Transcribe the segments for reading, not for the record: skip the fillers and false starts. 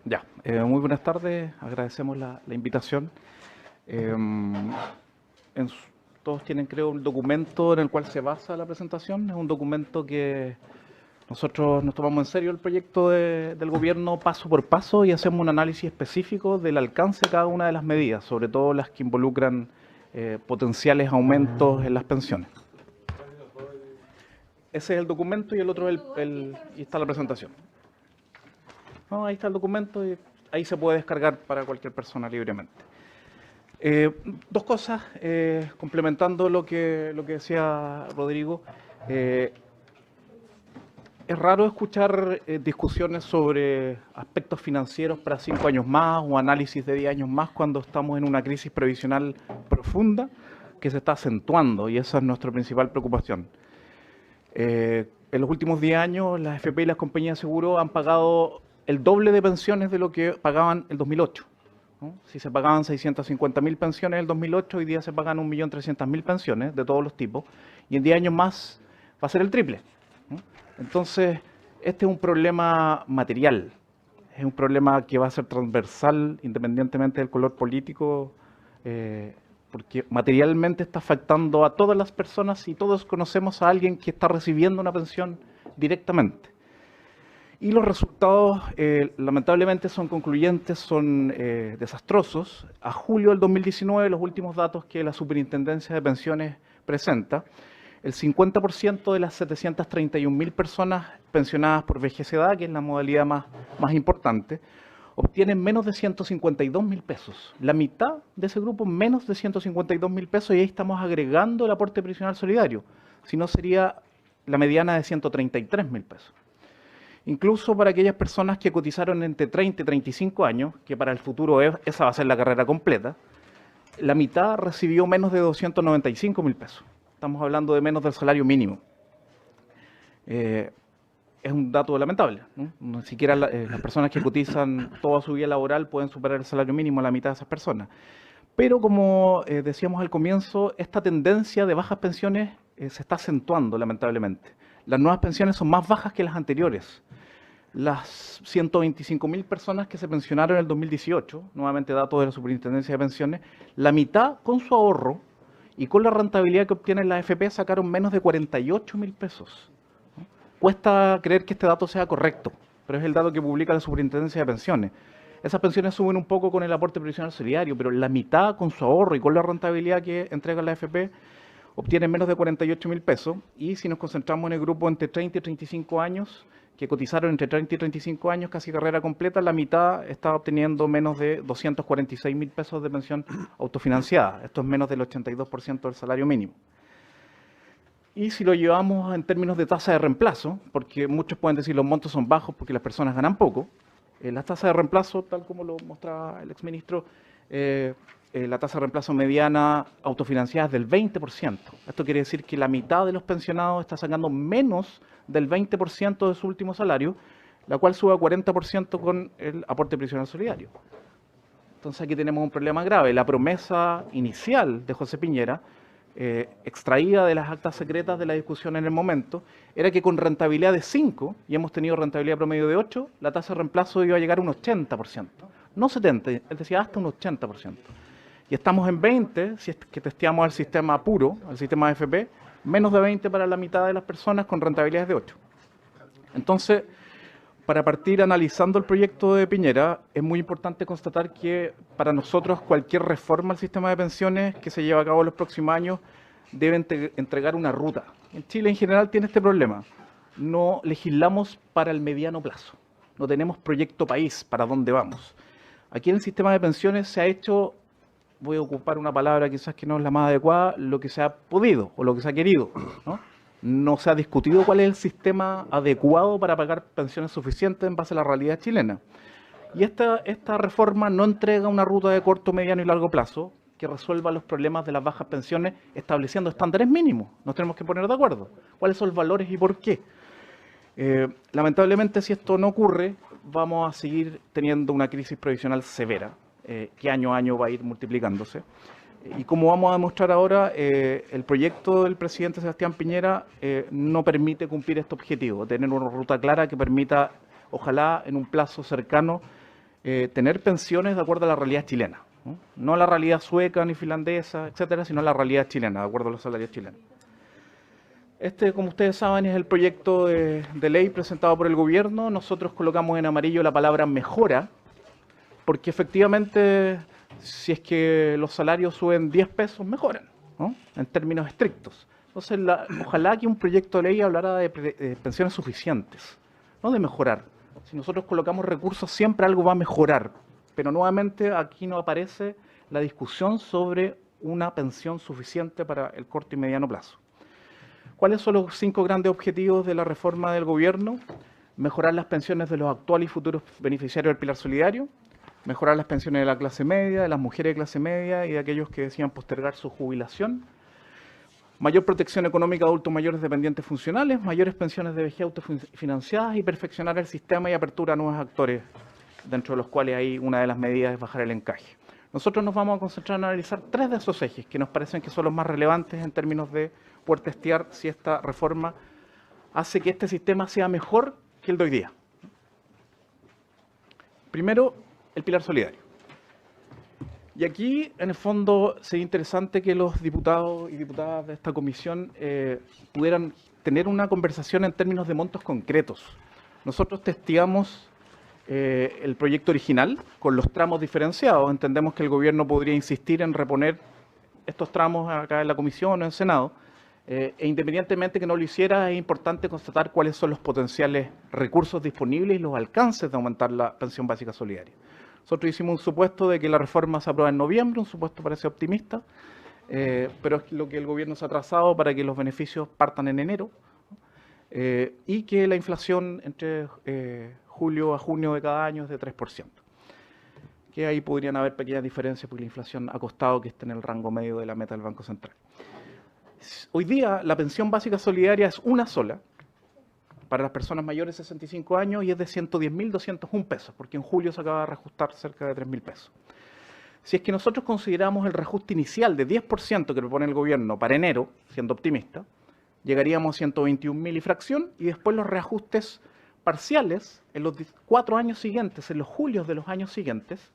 Ya, muy buenas tardes, agradecemos la invitación. Todos tienen, creo, un documento en el cual se basa la presentación. Es un documento que nosotros nos tomamos en serio el proyecto del gobierno paso por paso y hacemos un análisis específico del alcance de cada una de las medidas, sobre todo las que involucran potenciales aumentos en las pensiones. Ese es el documento y el otro es y está la presentación. No, ahí está el documento y ahí se puede descargar para cualquier persona libremente. Dos cosas, complementando lo que decía Rodrigo. Es raro escuchar discusiones sobre aspectos financieros para 5 años más o análisis de 10 años más cuando estamos en una crisis previsional profunda que se está acentuando, y esa es nuestra principal preocupación. En los últimos 10 años las AFP y las compañías de seguro han pagado el doble de pensiones de lo que pagaban el 2008. ¿No? Si se pagaban 650.000 pensiones en el 2008, hoy día se pagan 1.300.000 pensiones de todos los tipos, y en 10 años más va a ser el triple. ¿No? Entonces, este es un problema material, es un problema que va a ser transversal independientemente del color político, porque materialmente está afectando a todas las personas y todos conocemos a alguien que está recibiendo una pensión directamente. Y los resultados, lamentablemente, son concluyentes, son desastrosos. A julio del 2019, los últimos datos que la Superintendencia de Pensiones presenta, el 50% de las 731.000 personas pensionadas por vejez-edad, que es la modalidad más importante, obtienen menos de 152.000 pesos. La mitad de ese grupo, menos de 152.000 pesos, y ahí estamos agregando el aporte previsional solidario. Si no, sería la mediana de 133.000 pesos. Incluso para aquellas personas que cotizaron entre 30 y 35 años, que para el futuro esa va a ser la carrera completa, la mitad recibió menos de 295.000 pesos. Estamos hablando de menos del salario mínimo. Es un dato lamentable, ¿no? Ni siquiera las personas que cotizan toda su vida laboral pueden superar el salario mínimo, la mitad de esas personas. Pero como decíamos al comienzo, esta tendencia de bajas pensiones se está acentuando, lamentablemente. Las nuevas pensiones son más bajas que las anteriores. Las 125.000 personas que se pensionaron en el 2018, nuevamente datos de la Superintendencia de Pensiones, la mitad con su ahorro y con la rentabilidad que obtienen las AFP sacaron menos de 48.000 pesos. Cuesta creer que este dato sea correcto, pero es el dato que publica la Superintendencia de Pensiones. Esas pensiones suben un poco con el aporte previsional solidario, pero la mitad con su ahorro y con la rentabilidad que entrega la AFP obtienen menos de 48.000 pesos. Y si nos concentramos en el grupo entre 30 y 35 años, que cotizaron entre 30 y 35 años, casi carrera completa, la mitad está obteniendo menos de 246.000 pesos de pensión autofinanciada. Esto es menos del 82% del salario mínimo. Y si lo llevamos en términos de tasa de reemplazo, porque muchos pueden decir los montos son bajos porque las personas ganan poco, la tasa de reemplazo, tal como lo mostraba el exministro, la tasa de reemplazo mediana autofinanciada es del 20%. Esto quiere decir que la mitad de los pensionados está sacando menos del 20% de su último salario, la cual sube a 40% con el aporte previsional solidario. Entonces aquí tenemos un problema grave. La promesa inicial de José Piñera, extraída de las actas secretas de la discusión en el momento, era que con rentabilidad de 5, y hemos tenido rentabilidad promedio de 8, la tasa de reemplazo iba a llegar a un 80%. No 70%, es decir, hasta un 80%. Y estamos en 20, si es que testeamos el sistema puro, el sistema AFP, menos de 20 para la mitad de las personas con rentabilidades de 8. Entonces, para partir analizando el proyecto de Piñera, es muy importante constatar que para nosotros cualquier reforma al sistema de pensiones que se lleve a cabo en los próximos años debe entregar una ruta. En Chile en general tiene este problema. No legislamos para el mediano plazo. No tenemos proyecto país para dónde vamos. Aquí en el sistema de pensiones se ha hecho, voy a ocupar una palabra quizás que no es la más adecuada, lo que se ha podido o lo que se ha querido, ¿no? No se ha discutido cuál es el sistema adecuado para pagar pensiones suficientes en base a la realidad chilena. Y esta reforma no entrega una ruta de corto, mediano y largo plazo que resuelva los problemas de las bajas pensiones estableciendo estándares mínimos. Nos tenemos que poner de acuerdo. ¿Cuáles son los valores y por qué? Lamentablemente, si esto no ocurre, vamos a seguir teniendo una crisis previsional severa, que año a año va a ir multiplicándose. Y como vamos a demostrar ahora, el proyecto del presidente Sebastián Piñera no permite cumplir este objetivo, tener una ruta clara que permita, ojalá en un plazo cercano, tener pensiones de acuerdo a la realidad chilena, ¿no? No la realidad sueca ni finlandesa, etcétera, sino la realidad chilena, de acuerdo a los salarios chilenos. Este, como ustedes saben, es el proyecto de ley presentado por el gobierno. Nosotros colocamos en amarillo la palabra mejora, porque efectivamente, si es que los salarios suben 10 pesos, mejoran, ¿no? En términos estrictos. Entonces, ojalá que un proyecto de ley hablara de pensiones suficientes, no de mejorar. Si nosotros colocamos recursos, siempre algo va a mejorar. Pero nuevamente aquí no aparece la discusión sobre una pensión suficiente para el corto y mediano plazo. ¿Cuáles son los 5 grandes objetivos de la reforma del gobierno? Mejorar las pensiones de los actuales y futuros beneficiarios del pilar solidario, mejorar las pensiones de la clase media, de las mujeres de clase media y de aquellos que decían postergar su jubilación, mayor protección económica de adultos mayores dependientes funcionales, mayores pensiones de vejez autofinanciadas y perfeccionar el sistema y apertura a nuevos actores, dentro de los cuales hay una de las medidas es bajar el encaje. Nosotros nos vamos a concentrar en analizar 3 de esos ejes que nos parecen que son los más relevantes en términos de poder testear si esta reforma hace que este sistema sea mejor que el de hoy día. Primero, el pilar solidario. Y aquí, en el fondo, sería interesante que los diputados y diputadas de esta comisión pudieran tener una conversación en términos de montos concretos. Nosotros testeamos el proyecto original con los tramos diferenciados. Entendemos que el gobierno podría insistir en reponer estos tramos acá en la comisión o en el Senado. E independientemente que no lo hiciera, es importante constatar cuáles son los potenciales recursos disponibles y los alcances de aumentar la pensión básica solidaria. Nosotros hicimos un supuesto de que la reforma se aprueba en noviembre, un supuesto parece optimista, pero es lo que el gobierno se ha trazado para que los beneficios partan en enero y que la inflación entre julio a junio de cada año es de 3%. Que ahí podrían haber pequeñas diferencias porque la inflación ha costado que esté en el rango medio de la meta del Banco Central. Hoy día la pensión básica solidaria es una sola para las personas mayores de 65 años y es de 110.201 pesos, porque en julio se acaba de reajustar cerca de 3.000 pesos. Si es que nosotros consideramos el reajuste inicial de 10% que propone el gobierno para enero, siendo optimista, llegaríamos a 121.000 y fracción, y después los reajustes parciales en los 4 años siguientes, en los julios de los años siguientes,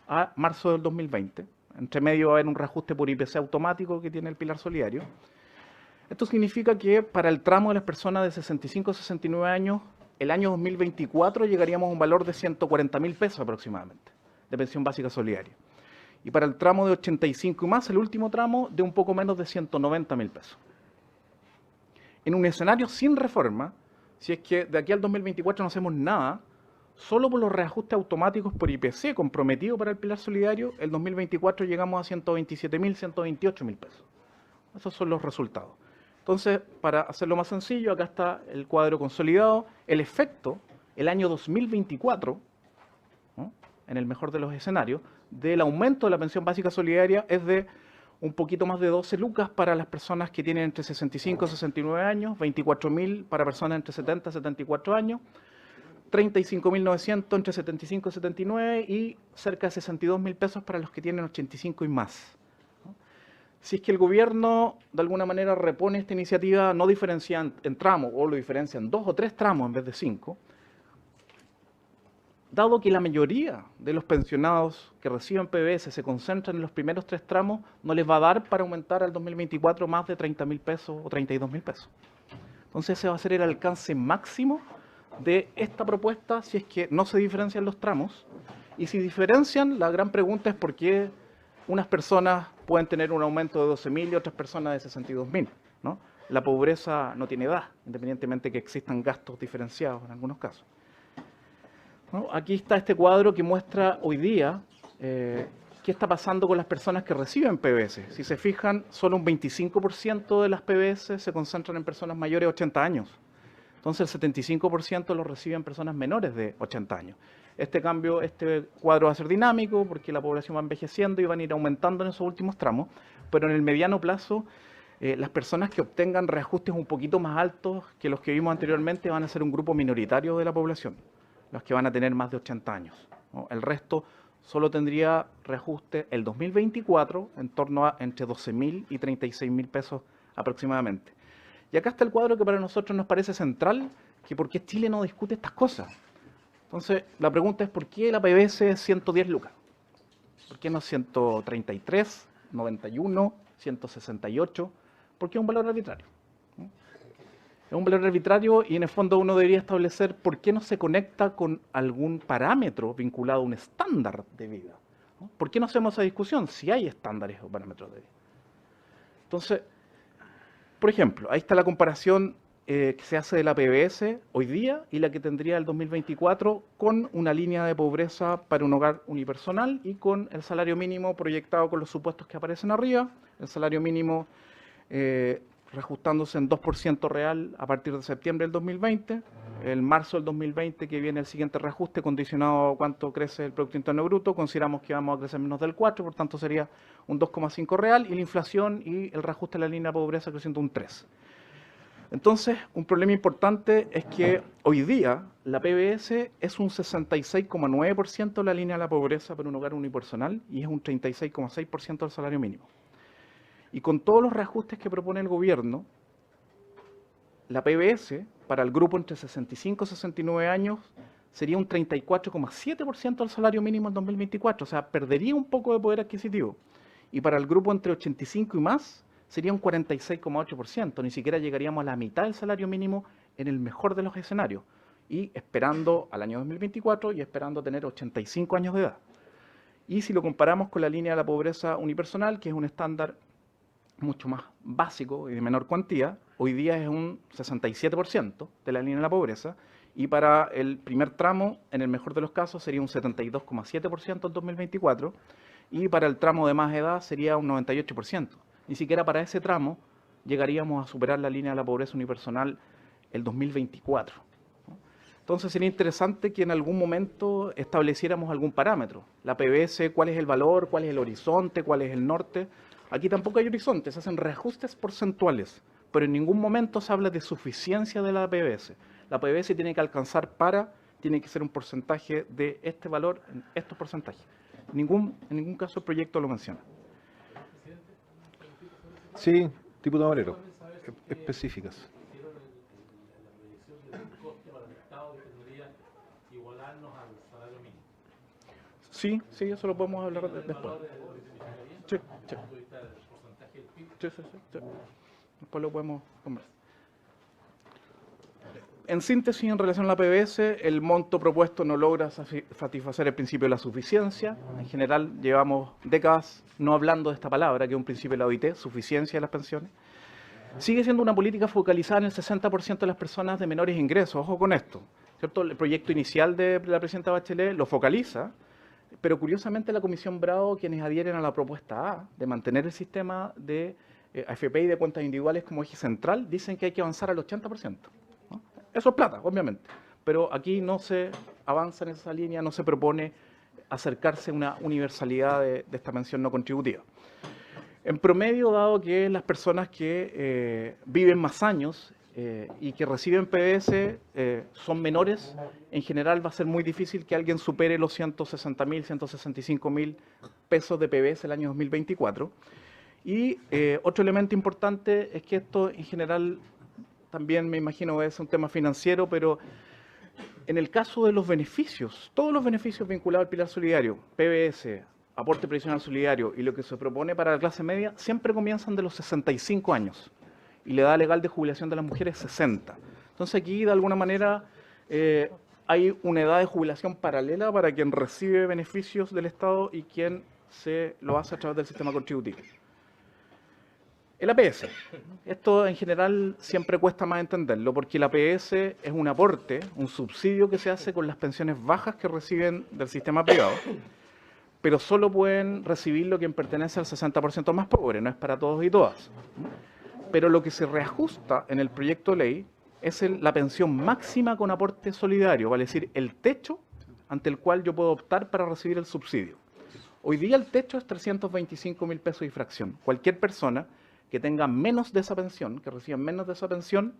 a marzo del 2020. Entre medio va a haber un reajuste por IPC automático que tiene el pilar solidario. Esto significa que para el tramo de las personas de 65 a 69 años, el año 2024 llegaríamos a un valor de 140.000 pesos aproximadamente de pensión básica solidaria. Y para el tramo de 85 y más, el último tramo, de un poco menos de 190.000 pesos. En un escenario sin reforma, si es que de aquí al 2024 no hacemos nada, solo por los reajustes automáticos por IPC comprometido para el pilar solidario, el 2024 llegamos a 127.000, 128.000 pesos. Esos son los resultados. Entonces, para hacerlo más sencillo, acá está el cuadro consolidado. El efecto, el año 2024, ¿no?, en el mejor de los escenarios, del aumento de la pensión básica solidaria es de un poquito más de 12 lucas para las personas que tienen entre 65 y 69 años, 24.000 para personas entre 70 y 74 años, 35.900 entre 75 y 79 y cerca de 62.000 pesos para los que tienen 85 y más. Si es que el gobierno de alguna manera repone esta iniciativa, no diferencia en tramos o lo diferencia en 2 o 3 tramos en vez de 5, dado que la mayoría de los pensionados que reciben PBS se concentran en los primeros 3 tramos, no les va a dar para aumentar al 2024 más de 30.000 pesos o 32.000 pesos. Entonces ese va a ser el alcance máximo de esta propuesta si es que no se diferencian los tramos. Y si diferencian, la gran pregunta es por qué unas personas pueden tener un aumento de 12.000 y otras personas de 62.000, ¿no? La pobreza no tiene edad, independientemente de que existan gastos diferenciados en algunos casos, ¿no? Aquí está este cuadro que muestra hoy día qué está pasando con las personas que reciben PBS. Si se fijan, solo un 25% de las PBS se concentran en personas mayores de 80 años. Entonces el 75% lo reciben personas menores de 80 años. Este cuadro va a ser dinámico porque la población va envejeciendo y van a ir aumentando en esos últimos tramos, pero en el mediano plazo las personas que obtengan reajustes un poquito más altos que los que vimos anteriormente van a ser un grupo minoritario de la población, los que van a tener más de 80 años, ¿no? El resto solo tendría reajuste el 2024 en torno a entre 12.000 y 36.000 pesos aproximadamente. Y acá está el cuadro que para nosotros nos parece central, que por qué Chile no discute estas cosas. Entonces, la pregunta es, ¿por qué la PBS es 110 lucas? ¿Por qué no 133, 91, 168? ¿Por qué es un valor arbitrario? Es un valor arbitrario y en el fondo uno debería establecer por qué no se conecta con algún parámetro vinculado a un estándar de vida. ¿Por qué no hacemos esa discusión si hay estándares o parámetros de vida? Entonces, por ejemplo, ahí está la comparación que se hace de la PBS hoy día y la que tendría el 2024 con una línea de pobreza para un hogar unipersonal y con el salario mínimo proyectado con los supuestos que aparecen arriba, el salario mínimo reajustándose en 2% real a partir de septiembre del 2020, el marzo del 2020 que viene el siguiente reajuste condicionado a cuánto crece el Producto Interno Bruto, consideramos que vamos a crecer menos del 4, por tanto sería un 2,5 real y la inflación y el reajuste de la línea de pobreza creciendo un 3. Entonces, un problema importante es que hoy día la PBS es un 66,9% de la línea de la pobreza para un hogar unipersonal y es un 36,6% del salario mínimo. Y con todos los reajustes que propone el gobierno, la PBS para el grupo entre 65 y 69 años sería un 34,7% del salario mínimo en 2024, o sea, perdería un poco de poder adquisitivo. Y para el grupo entre 85 y más sería un 46,8%, ni siquiera llegaríamos a la mitad del salario mínimo en el mejor de los escenarios, y esperando al año 2024 y esperando tener 85 años de edad. Y si lo comparamos con la línea de la pobreza unipersonal, que es un estándar mucho más básico y de menor cuantía, hoy día es un 67% de la línea de la pobreza, y para el primer tramo, en el mejor de los casos, sería un 72,7% en 2024, y para el tramo de más edad sería un 98%. Ni siquiera para ese tramo llegaríamos a superar la línea de la pobreza unipersonal el 2024. Entonces sería interesante que en algún momento estableciéramos algún parámetro. La PBS, ¿cuál es el valor? ¿Cuál es el horizonte? ¿Cuál es el norte? Aquí tampoco hay horizontes, se hacen reajustes porcentuales, pero en ningún momento se habla de suficiencia de la PBS. La PBS tiene que alcanzar tiene que ser un porcentaje de este valor en estos porcentajes. En ningún caso el proyecto lo menciona. Sí, diputado Valero, específicas. Sí, eso lo podemos hablar después. Sí. Después lo podemos conversar. En síntesis, en relación a la PBS, el monto propuesto no logra satisfacer el principio de la suficiencia. En general, llevamos décadas no hablando de esta palabra, que es un principio de la OIT, suficiencia de las pensiones. Sigue siendo una política focalizada en el 60% de las personas de menores ingresos. Ojo con esto, ¿cierto? El proyecto inicial de la presidenta Bachelet lo focaliza, pero curiosamente la Comisión Bravo, quienes adhieren a la propuesta A de mantener el sistema de AFP y de cuentas individuales como eje central, dicen que hay que avanzar al 80%. ¿No? Eso es plata, obviamente, pero aquí no se avanza en esa línea, no se propone acercarse a una universalidad de esta pensión no contributiva. En promedio, dado que las personas que viven más años y que reciben PBS son menores, en general va a ser muy difícil que alguien supere los 160.000, 165.000 pesos de PBS el año 2024. Y otro elemento importante es que esto en general también me imagino es un tema financiero, pero en el caso de los beneficios, todos los beneficios vinculados al pilar solidario, PBS, aporte previsional solidario y lo que se propone para la clase media, siempre comienzan de los 65 años y la edad legal de jubilación de las mujeres 60. Entonces aquí de alguna manera hay una edad de jubilación paralela para quien recibe beneficios del Estado y quien se lo hace a través del sistema contributivo. El APS. Esto en general siempre cuesta más entenderlo porque el APS es un aporte, un subsidio que se hace con las pensiones bajas que reciben del sistema privado, pero solo pueden recibirlo quien pertenece al 60% más pobre, no es para todos y todas. Pero lo que se reajusta en el proyecto de ley es la pensión máxima con aporte solidario, vale decir, el techo ante el cual yo puedo optar para recibir el subsidio. Hoy día el techo es 325.000 pesos y fracción. Cualquier persona que tenga menos de esa pensión, que reciban menos de esa pensión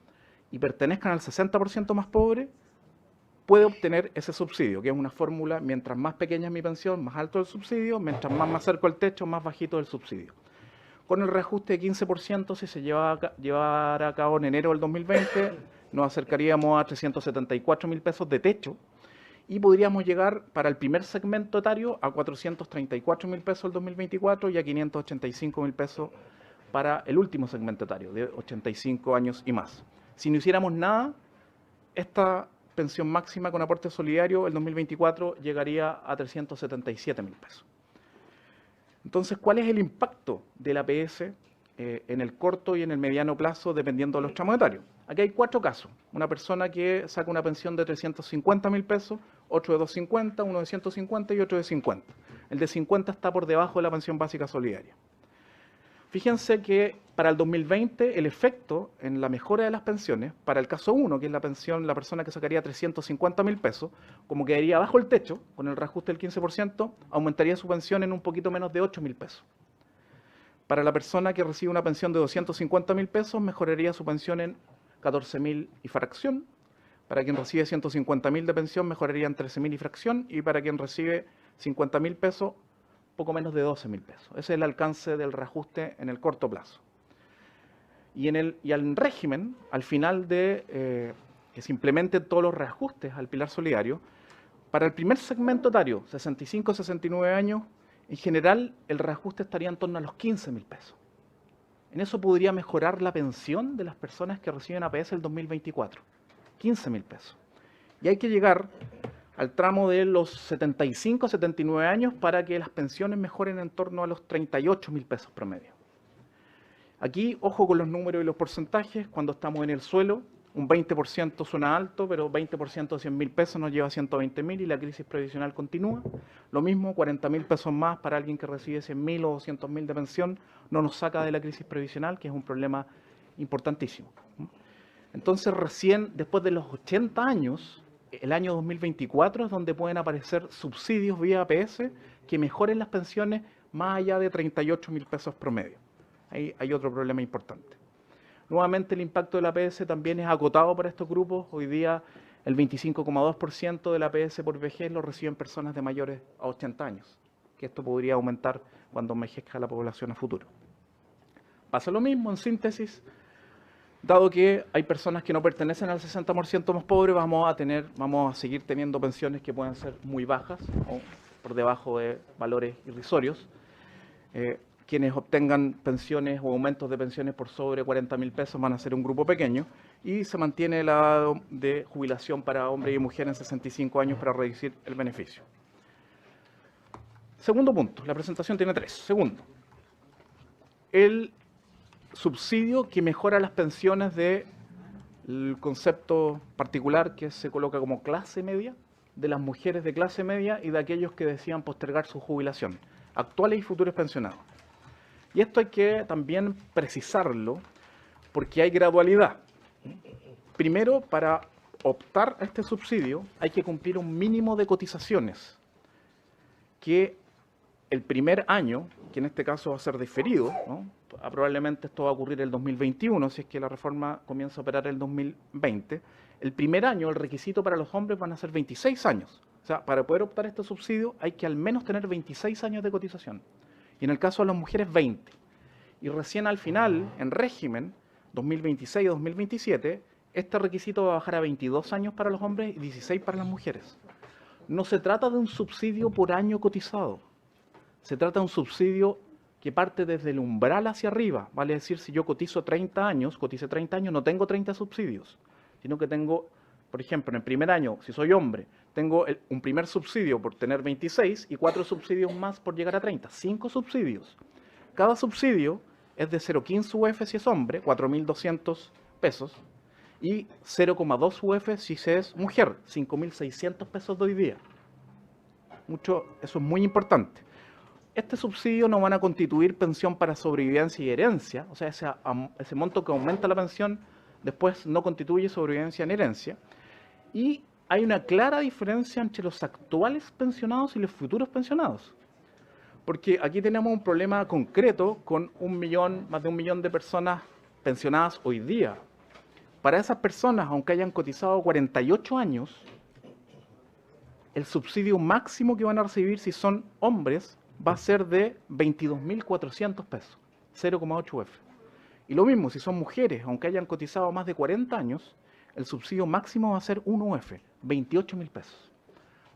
y pertenezcan al 60% más pobre, puede obtener ese subsidio, que es una fórmula, mientras más pequeña es mi pensión, más alto el subsidio, mientras más me acerco al techo, más bajito el subsidio. Con el reajuste de 15%, si se llevara a cabo en enero del 2020, nos acercaríamos a 374.000 pesos de techo y podríamos llegar para el primer segmento etario a 434.000 pesos el 2024 y a 585.000 pesos para el último segmento etario, de 85 años y más. Si no hiciéramos nada, esta pensión máxima con aporte solidario el 2024 llegaría a 377.000 pesos. Entonces, ¿cuál es el impacto del APS en el corto y en el mediano plazo dependiendo de los tramos etarios? Aquí hay 4 casos. Una persona que saca una pensión de 350.000 pesos, otro de 250, uno de 150 y otro de 50. El de 50 está por debajo de la pensión básica solidaria. Fíjense que para el 2020 el efecto en la mejora de las pensiones, para el caso 1, que es la pensión, la persona que sacaría 350.000 pesos, como quedaría bajo el techo, con el reajuste del 15%, aumentaría su pensión en un poquito menos de 8.000 pesos. Para la persona que recibe una pensión de 250.000 pesos, mejoraría su pensión en 14.000 y fracción. Para quien recibe 150.000 de pensión, mejoraría en 13.000 y fracción. Y para quien recibe 50.000 pesos, poco menos de 12.000 pesos. Ese es el alcance del reajuste en el corto plazo. Y al régimen, al final de que se implementen todos los reajustes al pilar solidario, para el primer segmento etario, 65-69 años, en general el reajuste estaría en torno a los 15.000 pesos. En eso podría mejorar la pensión de las personas que reciben APS el 2024. 15.000 pesos. Y hay que llegar al tramo de los 75 a 79 años para que las pensiones mejoren en torno a los 38.000 pesos promedio. Aquí, ojo con los números y los porcentajes. Cuando estamos en el suelo, un 20% suena alto, pero 20% de 100.000 pesos nos lleva a 120.000 y la crisis previsional continúa. Lo mismo, 40.000 pesos más para alguien que recibe 100.000 o 200.000 de pensión no nos saca de la crisis previsional, que es un problema importantísimo. Entonces, recién después de los 80 años, el año 2024 es donde pueden aparecer subsidios vía APS que mejoren las pensiones más allá de 38.000 pesos promedio. Ahí hay otro problema importante. Nuevamente, el impacto del APS también es acotado para estos grupos. Hoy día, el 25,2% del APS por vejez lo reciben personas de mayores a 80 años, que esto podría aumentar cuando envejezca la población a futuro. Pasa lo mismo, en síntesis. Dado que hay personas que no pertenecen al 60% más pobre, vamos a seguir teniendo pensiones que pueden ser muy bajas o por debajo de valores irrisorios. Quienes obtengan pensiones o aumentos de pensiones por sobre 40.000 pesos van a ser un grupo pequeño y se mantiene la edad de jubilación para hombres y mujeres en 65 años para reducir el beneficio. Segundo punto, la presentación tiene 3. Segundo, el subsidio que mejora las pensiones del concepto particular que se coloca como clase media, de las mujeres de clase media y de aquellos que decían postergar su jubilación, actuales y futuros pensionados. Y esto hay que también precisarlo porque hay gradualidad. Primero, para optar a este subsidio hay que cumplir un mínimo de cotizaciones que el primer año, que en este caso va a ser diferido, ¿no? Probablemente esto va a ocurrir el 2021, si es que la reforma comienza a operar el 2020. El primer año, el requisito para los hombres van a ser 26 años. O sea, para poder optar a este subsidio hay que al menos tener 26 años de cotización. Y en el caso de las mujeres, 20. Y recién al final, en régimen, 2026-2027, este requisito va a bajar a 22 años para los hombres y 16 para las mujeres. No se trata de un subsidio por año cotizado. Se trata de un subsidio que parte desde el umbral hacia arriba. Vale decir, si yo cotice 30 años, no tengo 30 subsidios, sino que tengo, por ejemplo, en el primer año, si soy hombre, tengo un primer subsidio por tener 26 y 4 subsidios más por llegar a 30. 5 subsidios. Cada subsidio es de 0,15 UF si es hombre, 4.200 pesos, y 0,2 UF si se es mujer, 5.600 pesos de hoy día. Eso es muy importante. Este subsidio no van a constituir pensión para sobrevivencia y herencia, o sea, ese monto que aumenta la pensión después no constituye sobrevivencia ni herencia. Y hay una clara diferencia entre los actuales pensionados y los futuros pensionados. Porque aquí tenemos un problema concreto con más de un millón de personas pensionadas hoy día. Para esas personas, aunque hayan cotizado 48 años, el subsidio máximo que van a recibir si son hombres va a ser de 22.400 pesos, 0,8 UF. Y lo mismo, si son mujeres, aunque hayan cotizado más de 40 años, el subsidio máximo va a ser 1 UF, 28.000 pesos.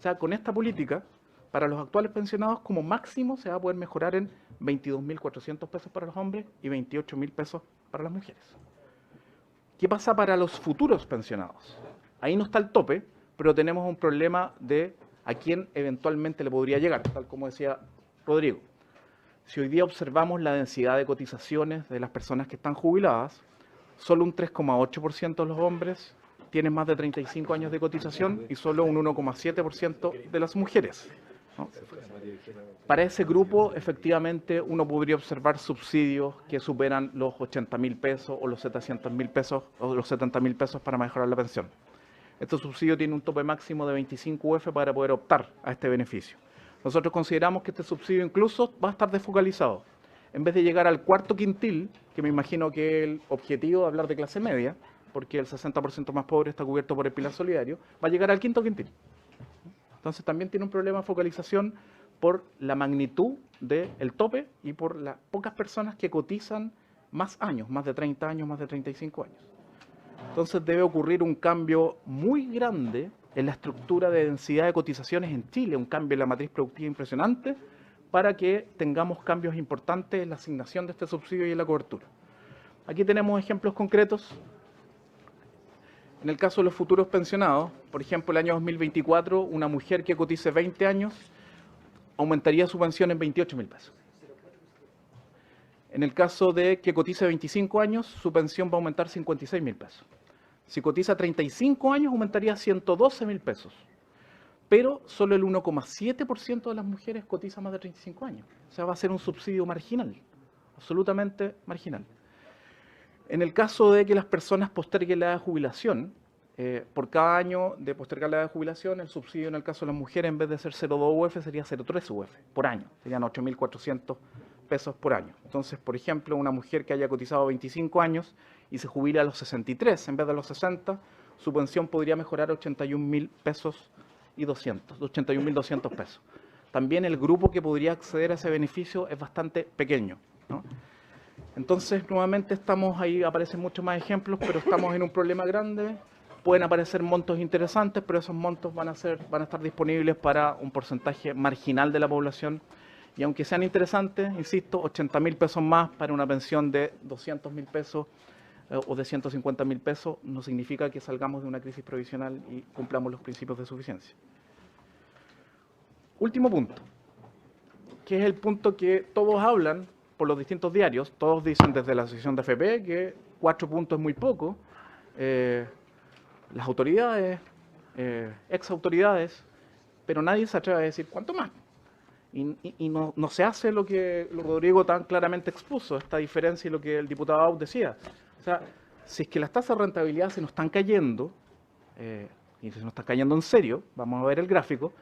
sea, con esta política, para los actuales pensionados, como máximo se va a poder mejorar en 22.400 pesos para los hombres y 28.000 pesos para las mujeres. ¿Qué pasa para los futuros pensionados? Ahí no está el tope, pero tenemos un problema de a quién eventualmente le podría llegar, tal como decía Rodrigo. Si hoy día observamos la densidad de cotizaciones de las personas que están jubiladas, solo un 3,8% de los hombres tienen más de 35 años de cotización y solo un 1,7% de las mujeres, ¿no? Para ese grupo, efectivamente, uno podría observar subsidios que superan los 80.000 pesos o los 700.000 pesos o los 70.000 pesos para mejorar la pensión. Este subsidio tiene un tope máximo de 25 UF para poder optar a este beneficio. Nosotros consideramos que este subsidio incluso va a estar desfocalizado. En vez de llegar al cuarto quintil, que me imagino que es el objetivo de hablar de clase media, porque el 60% más pobre está cubierto por el pilar solidario, va a llegar al quinto quintil. Entonces también tiene un problema de focalización por la magnitud del tope y por las pocas personas que cotizan más años, más de 30 años, más de 35 años. Entonces debe ocurrir un cambio muy grande en la estructura de densidad de cotizaciones en Chile, un cambio en la matriz productiva impresionante, para que tengamos cambios importantes en la asignación de este subsidio y en la cobertura. Aquí tenemos ejemplos concretos. En el caso de los futuros pensionados, por ejemplo, el año 2024, una mujer que cotice 20 años aumentaría su pensión en 28.000 pesos. En el caso de que cotice 25 años, su pensión va a aumentar 56.000 pesos. Si cotiza 35 años, aumentaría 112.000 pesos. Pero solo el 1,7% de las mujeres cotiza más de 35 años. O sea, va a ser un subsidio marginal, absolutamente marginal. En el caso de que las personas posterguen la edad de jubilación, por cada año de postergar la edad de jubilación, el subsidio en el caso de las mujeres, en vez de ser 0,2 UF, sería 0,3 UF por año. Serían 8.400 pesos por año. Entonces, por ejemplo, una mujer que haya cotizado 25 años y se jubila a los 63 en vez de a los 60, su pensión podría mejorar a 81.000 pesos y 81.200 pesos. También el grupo que podría acceder a ese beneficio es bastante pequeño, ¿no? Entonces, nuevamente estamos ahí, aparecen muchos más ejemplos, pero estamos en un problema grande. Pueden aparecer montos interesantes, pero esos montos van a estar disponibles para un porcentaje marginal de la población. Y aunque sean interesantes, insisto, 80.000 pesos más para una pensión de 200.000 pesos o de 150.000 pesos no significa que salgamos de una crisis provisional y cumplamos los principios de suficiencia. Último punto, que es el punto que todos hablan por los distintos diarios. Todos dicen desde la Asociación de AFP que 4 puntos es muy poco. Las autoridades, ex autoridades, pero nadie se atreve a decir cuánto más. Y no se hace lo que Rodrigo tan claramente expuso, esta diferencia y lo que el diputado Aut decía. O sea, si es que las tasas de rentabilidad se nos están cayendo, y se nos están cayendo en serio, vamos a ver el gráfico,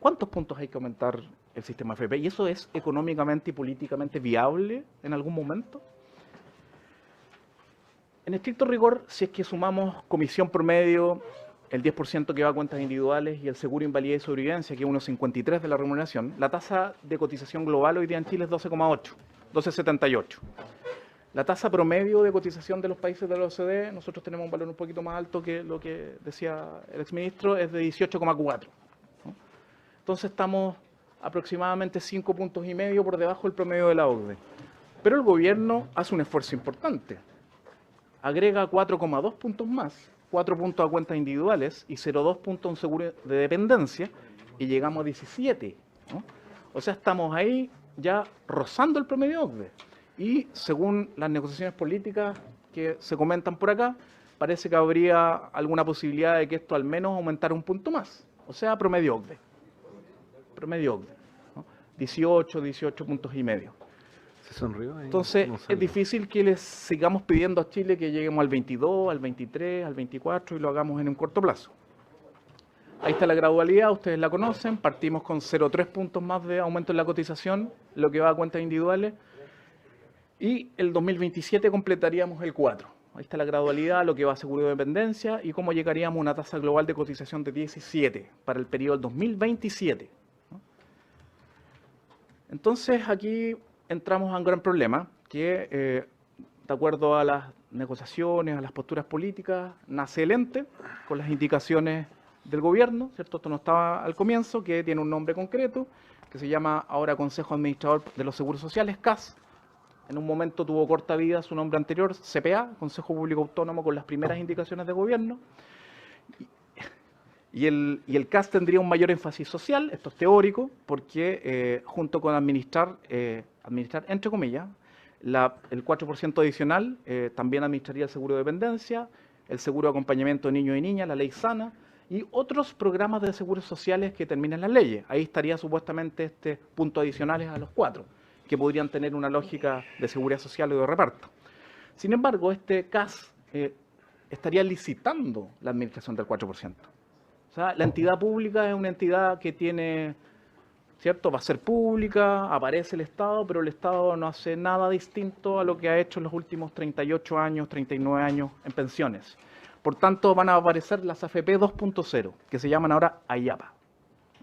¿cuántos puntos hay que aumentar el sistema AFP? ¿Y eso es económicamente y políticamente viable en algún momento? En estricto rigor, si es que sumamos comisión promedio, el 10% que va a cuentas individuales y el seguro invalidez y sobrevivencia, que es 1,53 de la remuneración, la tasa de cotización global hoy día en Chile es 12,8, 12,78. La tasa promedio de cotización de los países de la OCDE, nosotros tenemos un valor un poquito más alto que lo que decía el exministro, es de 18,4. ¿no? Entonces estamos aproximadamente 5,5 puntos por debajo del promedio de la OCDE. Pero el gobierno hace un esfuerzo importante. Agrega 4,2 puntos más, 4 puntos a cuentas individuales y 0,2 puntos a un seguro de dependencia, y llegamos a 17. ¿no? O sea, estamos ahí ya rozando el promedio OCDE. Y según las negociaciones políticas que se comentan por acá, parece que habría alguna posibilidad de que esto al menos aumentara un punto más. O sea, promedio OCDE. Promedio OCDE. ¿no? 18 puntos y medio. ¿Se sonrió? Entonces, es difícil que les sigamos pidiendo a Chile que lleguemos al 22, al 23, al 24 y lo hagamos en un corto plazo. Ahí está la gradualidad, ustedes la conocen. Partimos con 0,3 puntos más de aumento en la cotización, lo que va a cuentas individuales. Y el 2027 completaríamos el 4. Ahí está la gradualidad, lo que va a seguro de dependencia y cómo llegaríamos a una tasa global de cotización de 17 para el periodo del 2027. ¿no? Entonces, aquí entramos a un gran problema que, de acuerdo a las negociaciones, a las posturas políticas, nace el ente con las indicaciones del gobierno, ¿cierto? Esto no estaba al comienzo, que tiene un nombre concreto, que se llama ahora Consejo Administrador de los Seguros Sociales, CAS. En un momento tuvo corta vida su nombre anterior, CPA, Consejo Público Autónomo, con las primeras indicaciones de gobierno. Y el CAS tendría un mayor énfasis social, esto es teórico, porque junto con administrar, entre comillas, el 4% adicional, también administraría el seguro de dependencia, el seguro de acompañamiento de niños y niñas, la ley SANA, y otros programas de seguros sociales que terminen las leyes. Ahí estaría supuestamente puntos adicionales a los 4, que podrían tener una lógica de seguridad social o de reparto. Sin embargo, este CAS estaría licitando la administración del 4%. O sea, la entidad pública es una entidad que tiene, ¿cierto? Va a ser pública, aparece el Estado, pero el Estado no hace nada distinto a lo que ha hecho en los últimos 38 años, 39 años en pensiones. Por tanto, van a aparecer las AFP 2.0, que se llaman ahora AYAPA.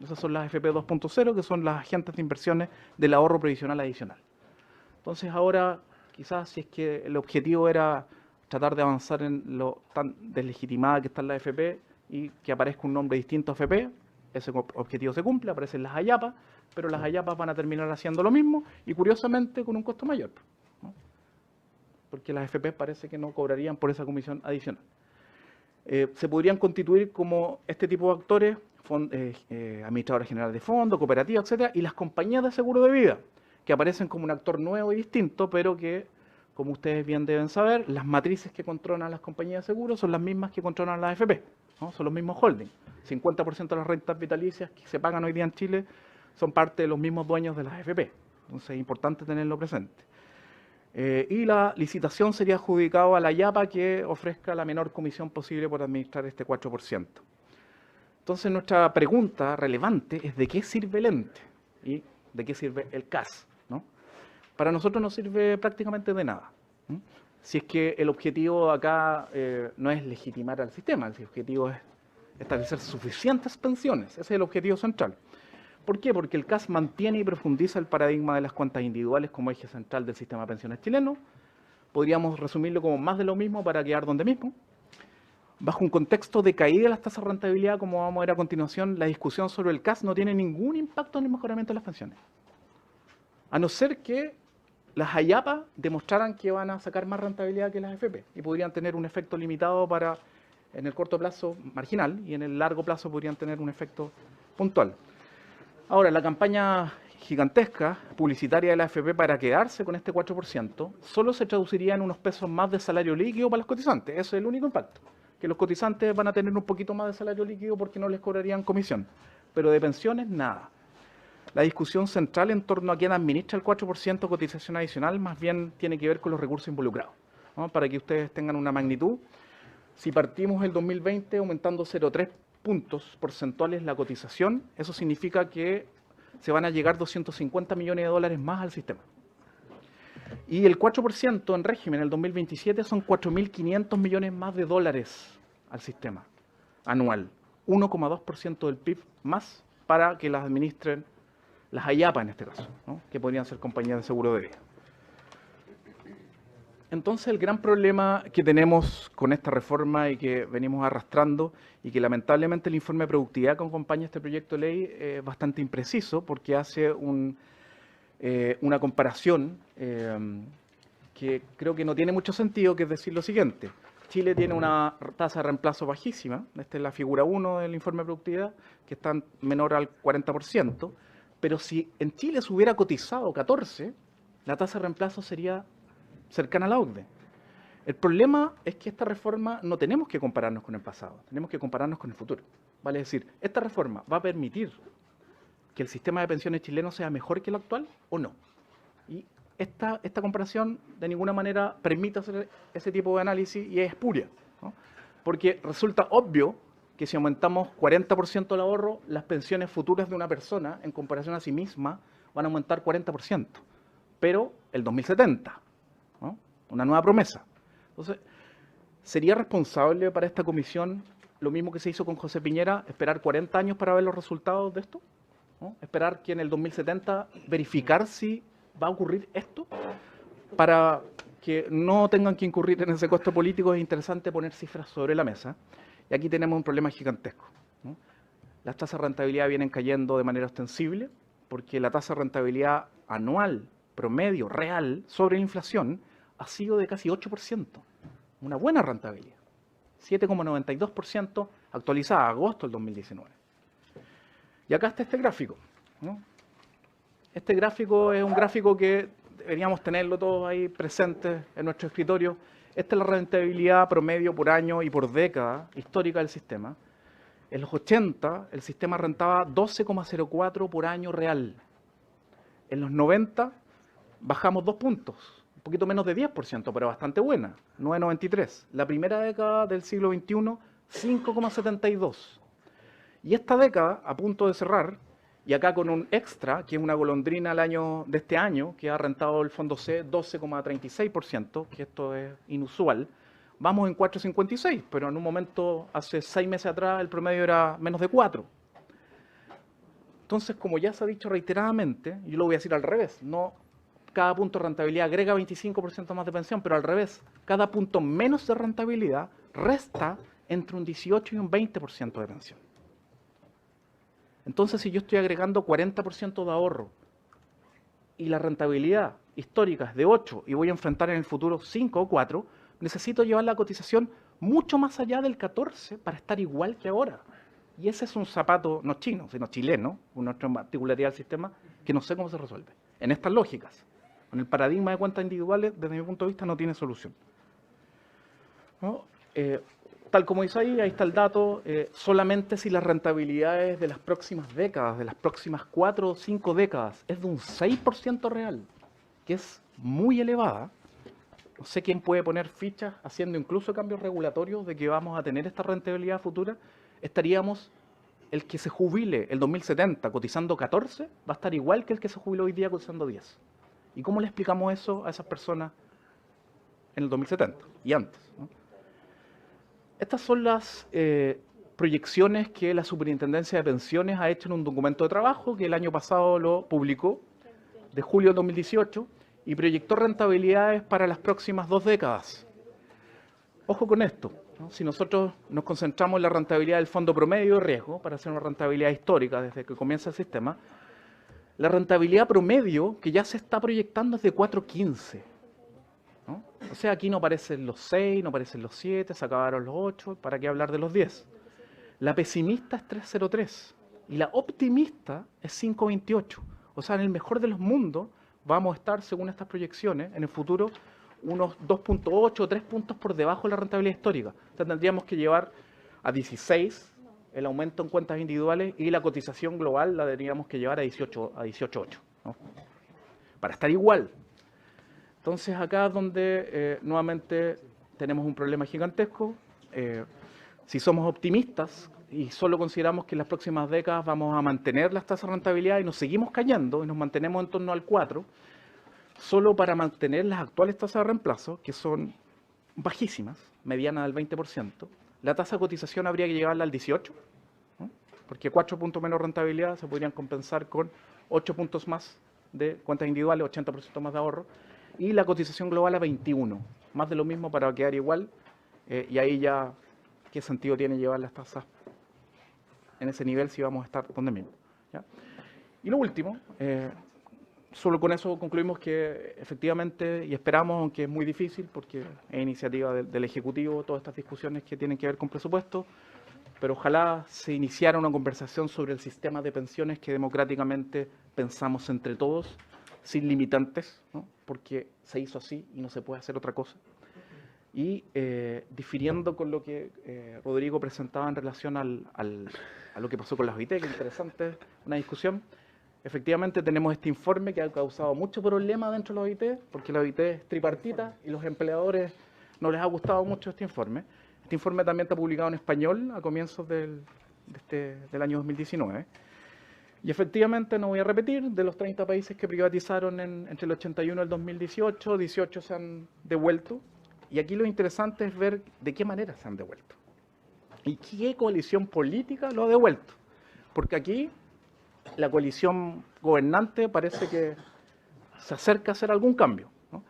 Esas son las AFP 2.0, que son las agentes de inversiones del ahorro previsional adicional. Entonces ahora, quizás si es que el objetivo era tratar de avanzar en lo tan deslegitimada que está en la AFP y que aparezca un nombre distinto a AFP, ese objetivo se cumple, aparecen las AYAPA, pero las AYAPA van a terminar haciendo lo mismo y curiosamente con un costo mayor, ¿no? Porque las AFP parece que no cobrarían por esa comisión adicional. Se podrían constituir como este tipo de actores, administradores generales de fondos, cooperativas, etcétera, y las compañías de seguro de vida, que aparecen como un actor nuevo y distinto, pero que, como ustedes bien deben saber, las matrices que controlan las compañías de seguros son las mismas que controlan las AFP, ¿no? Son los mismos holdings. 50% de las rentas vitalicias que se pagan hoy día en Chile son parte de los mismos dueños de las AFP. Entonces es importante tenerlo presente. Y la licitación sería adjudicada a la AYAPA, que ofrezca la menor comisión posible por administrar este 4%. Entonces nuestra pregunta relevante es ¿de qué sirve el ente? ¿Y de qué sirve el CAS? ¿No? Para nosotros no sirve prácticamente de nada. Si es que el objetivo acá no es legitimar al sistema, el objetivo es establecer suficientes pensiones. Ese es el objetivo central. ¿Por qué? Porque el CAS mantiene y profundiza el paradigma de las cuentas individuales como eje central del sistema de pensiones chileno. Podríamos resumirlo como más de lo mismo para quedar donde mismo. Bajo un contexto de caída de las tasas de rentabilidad, como vamos a ver a continuación, la discusión sobre el CAS no tiene ningún impacto en el mejoramiento de las pensiones. A no ser que las AYAPA demostraran que van a sacar más rentabilidad que las AFP y podrían tener un efecto limitado para, en el corto plazo, marginal, y en el largo plazo podrían tener un efecto puntual. Ahora, la campaña gigantesca publicitaria de la AFP para quedarse con este 4% solo se traduciría en unos pesos más de salario líquido para los cotizantes. Eso es el único impacto. Que los cotizantes van a tener un poquito más de salario líquido porque no les cobrarían comisión. Pero de pensiones, nada. La discusión central en torno a quién administra el 4% de cotización adicional más bien tiene que ver con los recursos involucrados, ¿no? Para que ustedes tengan una magnitud, si partimos el 2020 aumentando 0,3 puntos porcentuales la cotización, eso significa que se van a llegar 250 millones de dólares más al sistema. Y el 4% en régimen en el 2027 son 4.500 millones más de dólares al sistema anual. 1,2% del PIB más para que las administren las AYAPA en este caso, ¿no? Que podrían ser compañías de seguro de vida. Entonces el gran problema que tenemos con esta reforma y que venimos arrastrando y que lamentablemente el informe de productividad que acompaña este proyecto de ley es bastante impreciso porque hace una comparación que creo que no tiene mucho sentido, que es decir lo siguiente. Chile tiene una tasa de reemplazo bajísima, esta es la figura 1 del informe de productividad, que está menor al 40%, pero si en Chile se hubiera cotizado 14, la tasa de reemplazo sería cercana a la OCDE. El problema es que esta reforma no tenemos que compararnos con el pasado, tenemos que compararnos con el futuro. Vale decir, ¿esta reforma va a permitir que el sistema de pensiones chileno sea mejor que el actual o no? Y esta comparación de ninguna manera permite hacer ese tipo de análisis y es espuria, ¿no? Porque resulta obvio que si aumentamos 40% el ahorro, las pensiones futuras de una persona en comparación a sí misma van a aumentar 40%, pero el 2070, ¿no? Una nueva promesa. Entonces, ¿sería responsable para esta comisión lo mismo que se hizo con José Piñera, esperar 40 años para ver los resultados de esto? ¿No? Esperar que en el 2070 verificar si va a ocurrir esto. Para que no tengan que incurrir en ese costo político es interesante poner cifras sobre la mesa. Y aquí tenemos un problema gigantesco. ¿no? Las tasas de rentabilidad vienen cayendo de manera ostensible porque la tasa de rentabilidad anual, promedio, real, sobre la inflación, ha sido de casi 8%. Una buena rentabilidad. 7,92% actualizada a agosto del 2019. Y acá está este gráfico, ¿no? Este gráfico es un gráfico que deberíamos tenerlo todos ahí presentes en nuestro escritorio. Esta es la rentabilidad promedio por año y por década histórica del sistema. En los 80, el sistema rentaba 12,04 por año real. En los 90, bajamos 2 puntos, un poquito menos de 10%, pero bastante buena, 9,93. La primera década del siglo XXI, 5,72. Y esta década, a punto de cerrar, y acá con un extra, que es una golondrina al año de este año, que ha rentado el fondo C 12,36%, que esto es inusual, vamos en 4,56, pero en un momento, hace 6 meses atrás, el promedio era menos de 4. Entonces, como ya se ha dicho reiteradamente, yo lo voy a decir al revés, no cada punto de rentabilidad agrega 25% más de pensión, pero al revés, cada punto menos de rentabilidad resta entre un 18 y un 20% de pensión. Entonces, si yo estoy agregando 40% de ahorro y la rentabilidad histórica es de 8 y voy a enfrentar en el futuro 5 o 4, necesito llevar la cotización mucho más allá del 14 para estar igual que ahora. Y ese es un zapato no chino, sino chileno, una otra particularidad del sistema que no sé cómo se resuelve. En estas lógicas, con el paradigma de cuentas individuales, desde mi punto de vista, no tiene solución, ¿no? Tal como dice ahí está el dato, solamente si las rentabilidades de las próximas décadas, de las próximas 4 o 5 décadas, es de un 6% real, que es muy elevada. No sé quién puede poner fichas haciendo incluso cambios regulatorios de que vamos a tener esta rentabilidad futura. Estaríamos, el que se jubile el 2070 cotizando 14, va a estar igual que el que se jubiló hoy día cotizando 10. ¿Y cómo le explicamos eso a esas personas en el 2070 y antes, ¿no? Estas son las proyecciones que la Superintendencia de Pensiones ha hecho en un documento de trabajo que el año pasado lo publicó, de julio del 2018, y proyectó rentabilidades para las próximas 2 décadas. Ojo con esto, ¿no? Si nosotros nos concentramos en la rentabilidad del fondo promedio de riesgo, para hacer una rentabilidad histórica desde que comienza el sistema, la rentabilidad promedio que ya se está proyectando es de 4,15. ¿no? O sea, aquí no aparecen los 6, no aparecen los 7, se acabaron los 8, ¿para qué hablar de los 10? La pesimista es 3,03 y la optimista es 5,28. O sea, en el mejor de los mundos vamos a estar, según estas proyecciones, en el futuro unos 2,8 o 3 puntos por debajo de la rentabilidad histórica. O sea, tendríamos que llevar a 16 el aumento en cuentas individuales y la cotización global la tendríamos que llevar a 18,8, ¿no? Para estar igual. Entonces acá es donde nuevamente tenemos un problema gigantesco. Si somos optimistas y solo consideramos que en las próximas décadas vamos a mantener las tasas de rentabilidad y nos seguimos cayendo y nos mantenemos en torno al 4, solo para mantener las actuales tasas de reemplazo, que son bajísimas, medianas del 20%, la tasa de cotización habría que llevarla al 18, ¿no? Porque 4 puntos menos rentabilidad se podrían compensar con 8 puntos más de cuentas individuales, 80% más de ahorro, y la cotización global a 21, más de lo mismo para quedar igual, y ahí ya, ¿qué sentido tiene llevar las tasas en ese nivel si vamos a estar donde mismo? ¿Ya? Y lo último, solo con eso concluimos que efectivamente, y esperamos, aunque es muy difícil, porque es iniciativa del Ejecutivo, todas estas discusiones que tienen que ver con presupuesto, pero ojalá se iniciara una conversación sobre el sistema de pensiones que democráticamente pensamos entre todos, sin limitantes, ¿no? Porque se hizo así y no se puede hacer otra cosa. Y difiriendo con lo que Rodrigo presentaba en relación a lo que pasó con las OIT, que es interesante, una discusión. Efectivamente tenemos este informe que ha causado mucho problema dentro de la OIT, porque la OIT es tripartita y los empleadores no les ha gustado mucho este informe. Este informe también está publicado en español a comienzos del año 2019. Y efectivamente, no voy a repetir, de los 30 países que privatizaron entre el 81 y el 2018, 18 se han devuelto. Y aquí lo interesante es ver de qué manera se han devuelto. Y qué coalición política lo ha devuelto. Porque aquí la coalición gobernante parece que se acerca a hacer algún cambio, ¿no?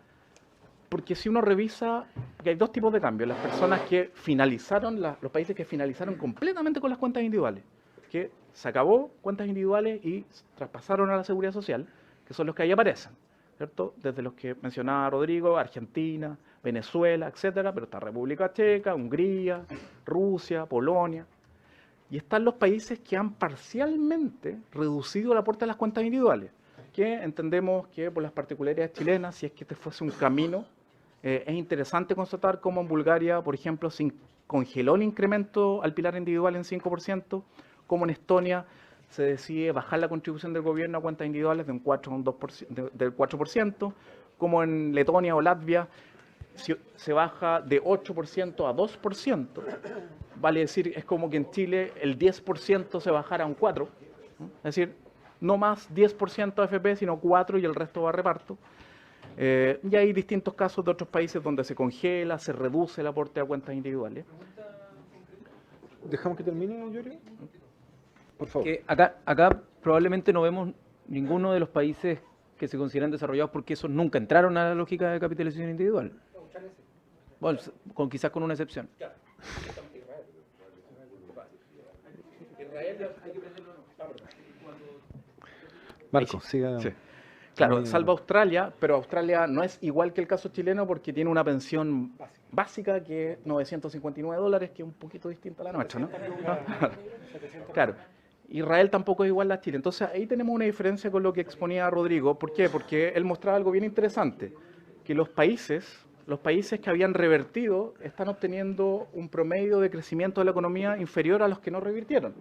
Porque si uno revisa, que hay dos tipos de cambios. Las personas que finalizaron, los países que finalizaron completamente con las cuentas individuales, que se acabó cuentas individuales y traspasaron a la seguridad social, que son los que ahí aparecen, ¿cierto? Desde los que mencionaba Rodrigo, Argentina, Venezuela, etcétera, pero está República Checa, Hungría, Rusia, Polonia. Y están los países que han parcialmente reducido el aporte a las cuentas individuales, que entendemos que por las particularidades chilenas, si es que este fuese un camino, es interesante constatar cómo en Bulgaria, por ejemplo, se congeló el incremento al pilar individual en 5%, como en Estonia se decide bajar la contribución del gobierno a cuentas individuales de un 4 a un 2%, del 4%, como en Letonia o Latvia se baja de 8% a 2%, vale decir, es como que en Chile el 10% se bajara a un 4%, ¿no? Es decir, no más 10% AFP, sino 4% y el resto va a reparto. Y hay distintos casos de otros países donde se congela, se reduce el aporte a cuentas individuales. ¿Dejamos que termine, Yuri? Por favor. Que acá probablemente no vemos ninguno de los países que se consideran desarrollados porque esos nunca entraron a la lógica de capitalización individual. Bueno, quizás con una excepción. Marco, siga. Sí. Claro, salvo Australia, pero Australia no es igual que el caso chileno porque tiene una pensión básica que es $959, que es un poquito distinta a la nuestra, ¿no? Claro. Israel tampoco es igual a Chile. Entonces ahí tenemos una diferencia con lo que exponía Rodrigo. ¿Por qué? Porque él mostraba algo bien interesante, que los países que habían revertido están obteniendo un promedio de crecimiento de la economía inferior a los que no revirtieron.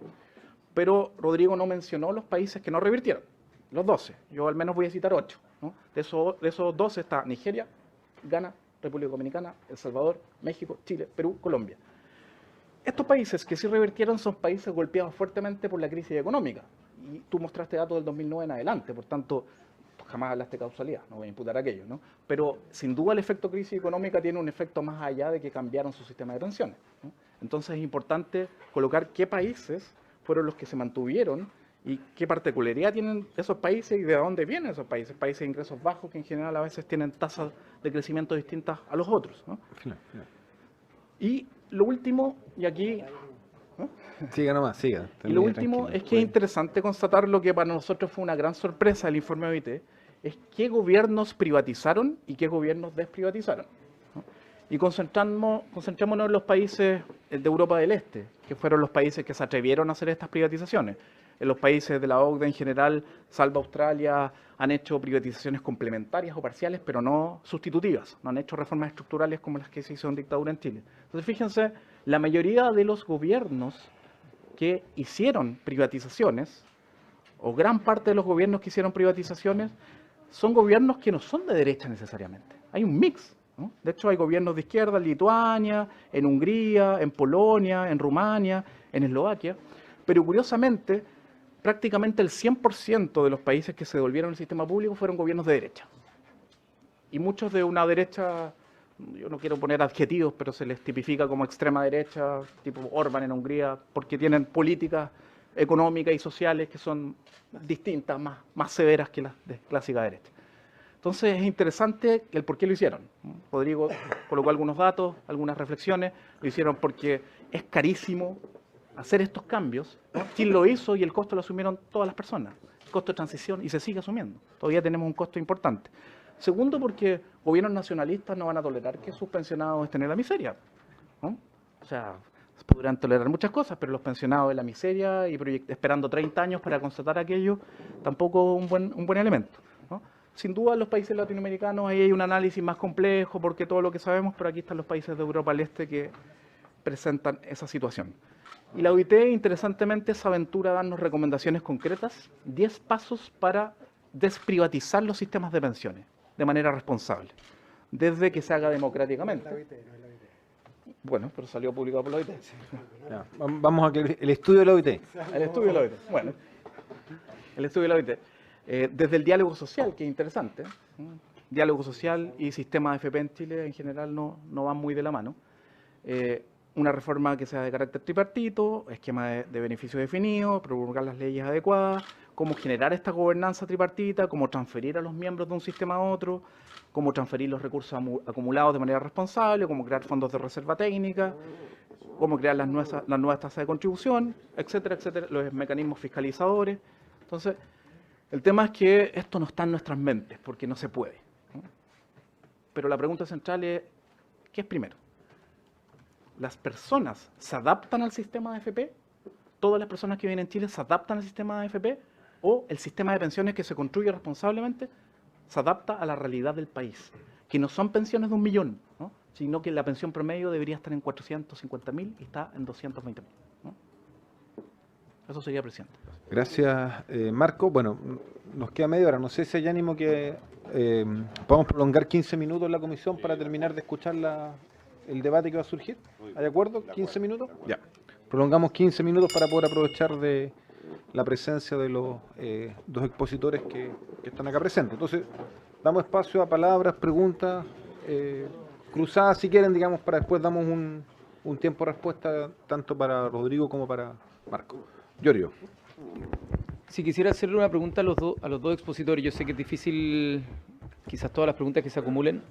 Pero Rodrigo no mencionó los países que no revirtieron, los 12. Yo al menos voy a citar 8, ¿no? De esos 12 está Nigeria, Ghana, República Dominicana, El Salvador, México, Chile, Perú, Colombia. Estos países que sí revirtieron son países golpeados fuertemente por la crisis económica. Y tú mostraste datos del 2009 en adelante, por tanto, jamás hablaste de causalidad, no voy a imputar aquello, ¿no? Pero sin duda el efecto crisis económica tiene un efecto más allá de que cambiaron su sistema de pensiones, ¿no? Entonces es importante colocar qué países fueron los que se mantuvieron y qué particularidad tienen esos países y de dónde vienen esos países. Países de ingresos bajos que en general a veces tienen tasas de crecimiento distintas a los otros, ¿no? Final. Y lo último, y aquí... ¿no? Siga nomás, siga. Y lo último es que es interesante constatar lo que para nosotros fue una gran sorpresa del informe de OIT, es qué gobiernos privatizaron y qué gobiernos desprivatizaron, ¿no? Y concentrémonos en los países de Europa del Este, que fueron los países que se atrevieron a hacer estas privatizaciones. En los países de la OCDE en general, salvo Australia, han hecho privatizaciones complementarias o parciales, pero no sustitutivas. No han hecho reformas estructurales como las que se hizo en dictadura en Chile. Entonces, fíjense, la mayoría de los gobiernos que hicieron privatizaciones, o gran parte de los gobiernos que hicieron privatizaciones, son gobiernos que no son de derecha necesariamente. Hay un mix, ¿no? De hecho, hay gobiernos de izquierda en Lituania, en Hungría, en Polonia, en Rumania, en Eslovaquia, pero curiosamente, prácticamente el 100% de los países que se devolvieron al sistema público fueron gobiernos de derecha. Y muchos de una derecha, yo no quiero poner adjetivos, pero se les tipifica como extrema derecha, tipo Orbán en Hungría, porque tienen políticas económicas y sociales que son distintas, más severas que las de clásica derecha. Entonces es interesante el por qué lo hicieron. Rodrigo colocó algunos datos, algunas reflexiones, lo hicieron porque es carísimo hacer estos cambios, ¿no? Chile lo hizo y el costo lo asumieron todas las personas, el costo de transición, y se sigue asumiendo. Todavía tenemos un costo importante. Segundo, porque gobiernos nacionalistas no van a tolerar que sus pensionados estén en la miseria, ¿no? O sea, podrán tolerar muchas cosas, pero los pensionados en la miseria y esperando 30 años para constatar aquello, tampoco un buen elemento, ¿no? Sin duda, en los países latinoamericanos ahí hay un análisis más complejo, porque todo lo que sabemos, pero aquí están los países de Europa del Este que presentan esa situación. Y la OIT, interesantemente, se aventura a darnos recomendaciones concretas, 10 pasos para desprivatizar los sistemas de pensiones de manera responsable, desde que se haga democráticamente. Bueno, pero salió publicado por la OIT. Ya, vamos a que el estudio de la OIT. El estudio de la OIT. Bueno, el estudio de la OIT. Desde el diálogo social, que es interesante. Diálogo social y sistema de AFP en Chile en general no van muy de la mano. una reforma que sea de carácter tripartito, esquema de beneficio definido, promulgar las leyes adecuadas, cómo generar esta gobernanza tripartita, cómo transferir a los miembros de un sistema a otro, cómo transferir los recursos acumulados de manera responsable, cómo crear fondos de reserva técnica, cómo crear las nuevas tasas de contribución, etcétera, etcétera, los mecanismos fiscalizadores. Entonces, el tema es que esto no está en nuestras mentes, porque no se puede, ¿no? Pero la pregunta central es, ¿qué es primero? ¿Las personas se adaptan al sistema de AFP? ¿Todas las personas que viven en Chile se adaptan al sistema de AFP? ¿O el sistema de pensiones que se construye responsablemente se adapta a la realidad del país? Que no son pensiones de 1 millón, ¿no? Sino que la pensión promedio debería estar en 450.000 y está en 220.000, ¿no? Eso sería, presidente. Gracias, Marco. Bueno, nos queda media hora. No sé si hay ánimo que podamos prolongar 15 minutos la comisión para terminar de escuchar el debate que va a surgir. ¿Hay de acuerdo? ¿15 minutos? Ya. Prolongamos 15 minutos para poder aprovechar de la presencia de los dos expositores que están acá presentes. Entonces, damos espacio a palabras, preguntas, cruzadas si quieren, digamos, para después damos un tiempo de respuesta tanto para Rodrigo como para Marco. Giorgio. Si quisiera hacerle una pregunta a los dos expositores, yo sé que es difícil quizás todas las preguntas que se acumulen,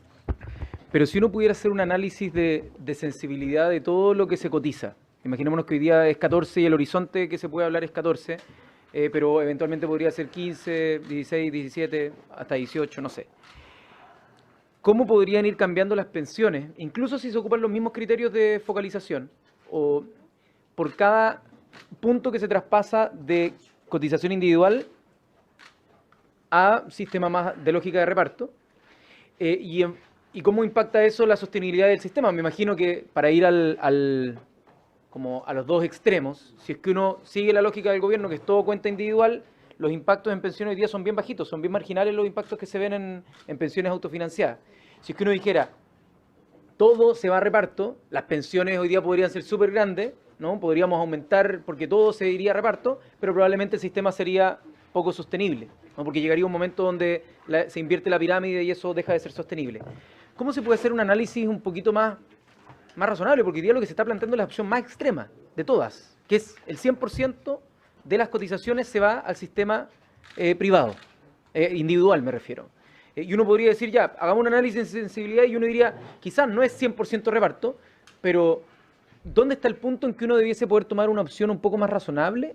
pero si uno pudiera hacer un análisis de sensibilidad de todo lo que se cotiza, imaginémonos que hoy día es 14 y el horizonte que se puede hablar es 14, pero eventualmente podría ser 15, 16, 17, hasta 18, no sé. ¿Cómo podrían ir cambiando las pensiones, incluso si se ocupan los mismos criterios de focalización, o por cada punto que se traspasa de cotización individual a sistema más de lógica de reparto? ¿Y cómo impacta eso la sostenibilidad del sistema? Me imagino que para ir como a los dos extremos, si es que uno sigue la lógica del gobierno, que es todo cuenta individual, los impactos en pensiones hoy día son bien bajitos, son bien marginales los impactos que se ven en pensiones autofinanciadas. Si es que uno dijera, todo se va a reparto, las pensiones hoy día podrían ser súper grandes, ¿no? Podríamos aumentar porque todo se iría a reparto, pero probablemente el sistema sería poco sostenible, ¿no? Porque llegaría un momento donde se invierte la pirámide y eso deja de ser sostenible. ¿Cómo se puede hacer un análisis un poquito más razonable? Porque hoy día lo que se está planteando es la opción más extrema de todas, que es el 100% de las cotizaciones se va al sistema privado, individual me refiero. Y uno podría decir, ya, hagamos un análisis de sensibilidad y uno diría, quizás no es 100% reparto, pero ¿dónde está el punto en que uno debiese poder tomar una opción un poco más razonable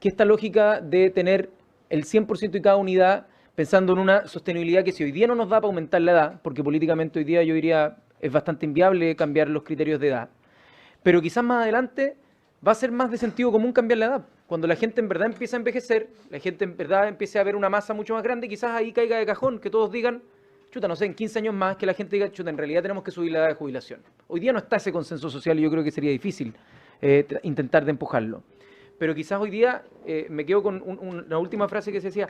que esta lógica de tener el 100% de cada unidad pensando en una sostenibilidad que si hoy día no nos da para aumentar la edad, porque políticamente hoy día yo diría es bastante inviable cambiar los criterios de edad, pero quizás más adelante va a ser más de sentido común cambiar la edad? Cuando la gente en verdad empieza a envejecer, la gente en verdad empiece a ver una masa mucho más grande, quizás ahí caiga de cajón que todos digan, chuta, no sé, en 15 años más que la gente diga, chuta, en realidad tenemos que subir la edad de jubilación. Hoy día no está ese consenso social y yo creo que sería difícil intentar de empujarlo. Pero quizás hoy día me quedo con una última frase que se decía,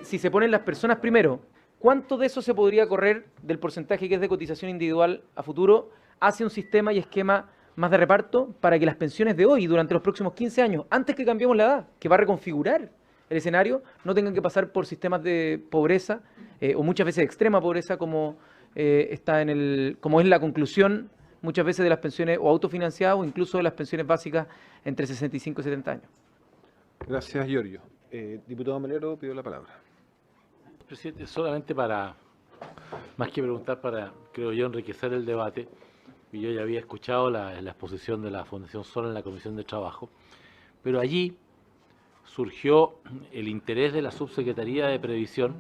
si se ponen las personas primero, ¿cuánto de eso se podría correr del porcentaje que es de cotización individual a futuro hacia un sistema y esquema más de reparto para que las pensiones de hoy, durante los próximos 15 años, antes que cambiemos la edad, que va a reconfigurar el escenario, no tengan que pasar por sistemas de pobreza o muchas veces de extrema pobreza como como es la conclusión muchas veces de las pensiones o autofinanciadas o incluso de las pensiones básicas entre 65 y 70 años? Gracias, Giorgio. Diputado Melero, pido la palabra. Presidente, solamente para, más que preguntar, para, creo yo, enriquecer el debate, y yo ya había escuchado la exposición de la Fundación Sol en la Comisión de Trabajo, pero allí surgió el interés de la Subsecretaría de Previsión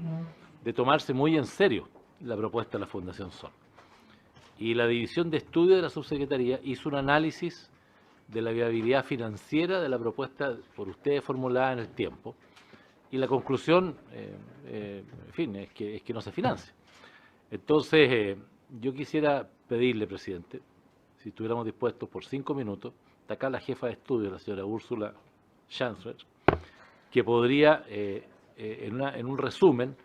de tomarse muy en serio la propuesta de la Fundación Sol. Y la División de Estudio de la Subsecretaría hizo un análisis de la viabilidad financiera de la propuesta por ustedes formulada en el tiempo, y la conclusión, en fin, es que no se financia. Entonces, yo quisiera pedirle, presidente, si estuviéramos dispuestos por 5 minutos, de acá la jefa de estudio, la señora Úrsula Chancellor, que podría, en un resumen,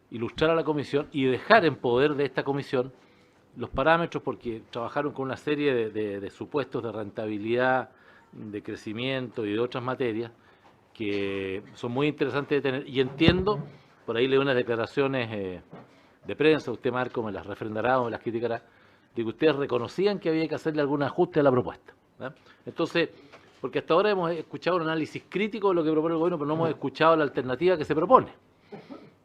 ilustrar a la comisión y dejar en poder de esta comisión los parámetros, porque trabajaron con una serie de supuestos de rentabilidad, de crecimiento y de otras materias que son muy interesantes de tener. Y entiendo, por ahí leí unas declaraciones de prensa, usted, Marco, me las refrendará o me las criticará, de que ustedes reconocían que había que hacerle algún ajuste a la propuesta. ¿ah? Entonces, porque hasta ahora hemos escuchado un análisis crítico de lo que propone el gobierno, pero no hemos escuchado la alternativa que se propone.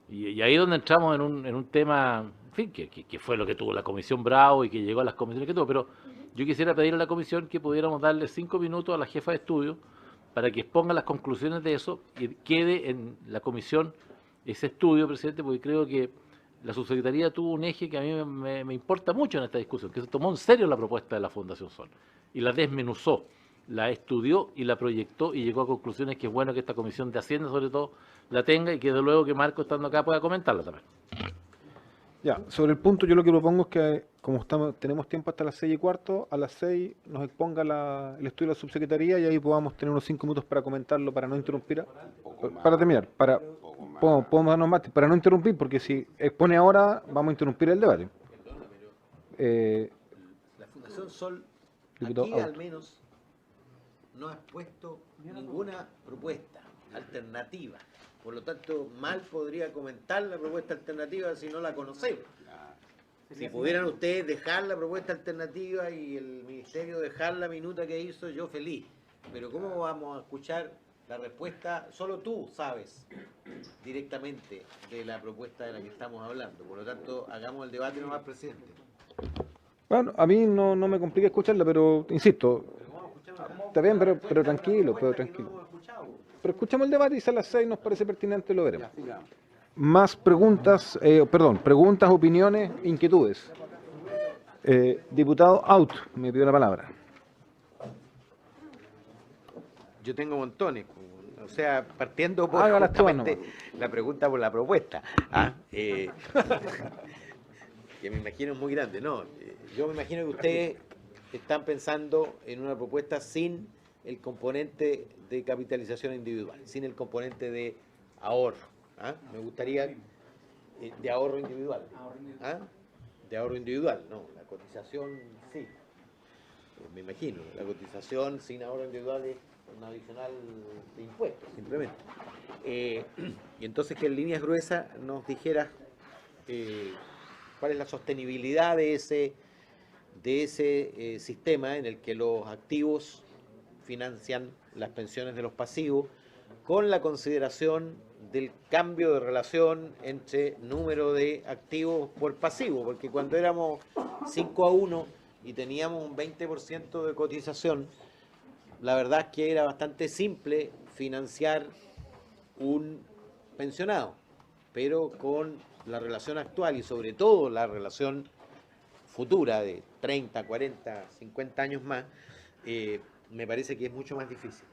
Y ahí es donde entramos en un tema, en fin, que fue lo que tuvo la Comisión Bravo y que llegó a las comisiones que tuvo. Pero yo quisiera pedir a la Comisión que pudiéramos darle 5 minutos a la jefa de estudio para que exponga las conclusiones de eso y quede en la Comisión ese estudio, presidente, porque creo que la subsecretaría tuvo un eje que a mí me importa mucho en esta discusión, que se tomó en serio la propuesta de la Fundación Sol y la desmenuzó, la estudió y la proyectó y llegó a conclusiones que es bueno que esta Comisión de Hacienda, sobre todo, la tenga y que de luego que Marco, estando acá, pueda comentarla también. Ya, sobre el punto yo lo que propongo es que, como tenemos tiempo hasta las 6:15, a las 6 nos exponga el estudio de la subsecretaría y ahí podamos tener unos 5 minutos para comentarlo, para no interrumpir, para terminar, podemos darnos más, para no interrumpir, porque si expone ahora, vamos a interrumpir el debate. La Fundación Sol, Diputado aquí Out. al menos, no ha expuesto ninguna propuesta alternativa. Por lo tanto, mal podría comentar la propuesta alternativa si no la conocemos. Si pudieran ustedes dejar la propuesta alternativa y el Ministerio dejar la minuta que hizo, yo feliz. Pero ¿cómo vamos a escuchar la respuesta? Solo tú sabes directamente de la propuesta de la que estamos hablando. Por lo tanto, hagamos el debate nomás, presidente. Bueno, a mí no me complica escucharla, pero insisto, está bien, pero tranquilo, Pero escuchamos el debate y si a las 6 nos parece pertinente lo veremos. Más preguntas, preguntas, opiniones, inquietudes. Diputado Out, me pidió la palabra. Yo tengo montones, o sea, partiendo por Hágalas todas justamente la pregunta por la propuesta, que me imagino es muy grande, ¿no? Yo me imagino que ustedes están pensando en una propuesta sin el componente de capitalización individual, sin el componente de ahorro. Me gustaría de ahorro individual. De ahorro individual, no, la cotización sí. Me imagino, la cotización sin ahorro individual es un adicional de impuestos, simplemente. Y entonces que en líneas gruesas nos dijeras cuál es la sostenibilidad de ese sistema en el que los activos financian las pensiones de los pasivos, con la consideración del cambio de relación entre número de activos por pasivo, porque cuando éramos 5-1 y teníamos un 20% de cotización, la verdad es que era bastante simple financiar un pensionado, pero con la relación actual y sobre todo la relación futura de 30, 40, 50 años más, me parece que es mucho más difícil.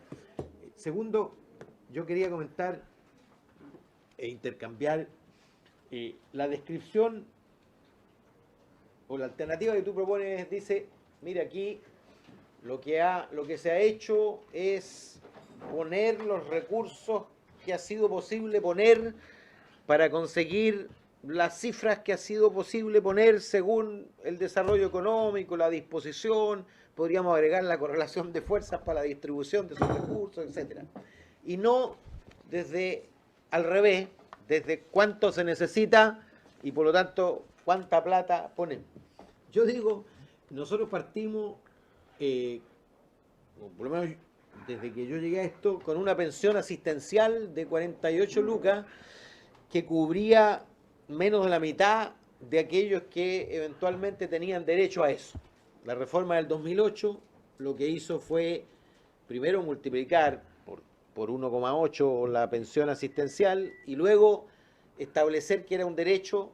Segundo, yo quería comentar e intercambiar la descripción o la alternativa que tú propones. Dice, mira, aquí lo que se ha hecho es poner los recursos que ha sido posible poner para conseguir las cifras que ha sido posible poner según el desarrollo económico, la disposición, podríamos agregar la correlación de fuerzas para la distribución de esos recursos, etcétera. Y no desde al revés, desde cuánto se necesita y por lo tanto cuánta plata ponemos. Yo digo, nosotros partimos, por lo menos desde que yo llegué a esto, con una pensión asistencial de 48 lucas que cubría menos de la mitad de aquellos que eventualmente tenían derecho a eso. La reforma del 2008 lo que hizo fue primero multiplicar por 1,8 la pensión asistencial y luego establecer que era un derecho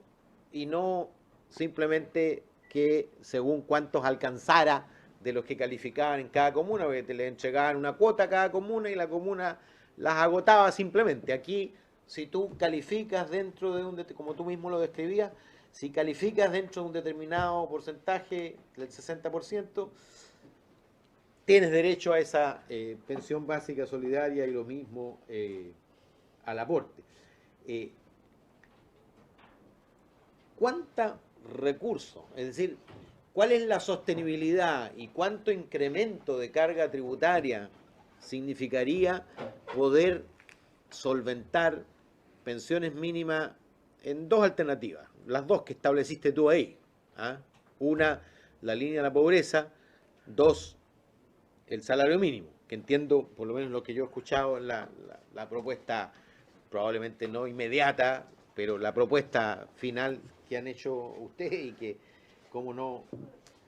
y no simplemente que según cuántos alcanzara de los que calificaban en cada comuna, porque te le entregaban una cuota a cada comuna y la comuna las agotaba simplemente. Aquí, si tú calificas dentro de un, como tú mismo lo describías, si calificas dentro de un determinado porcentaje, del 60%, tienes derecho a esa pensión básica solidaria y lo mismo al aporte. ¿Cuánta recursos? Es decir, ¿cuál es la sostenibilidad y cuánto incremento de carga tributaria significaría poder solventar pensiones mínimas en dos alternativas? Las dos que estableciste tú ahí. Una, la línea de la pobreza. Dos, el salario mínimo, que entiendo, por lo menos lo que yo he escuchado, la propuesta probablemente no inmediata, pero la propuesta final que han hecho ustedes y que, cómo no,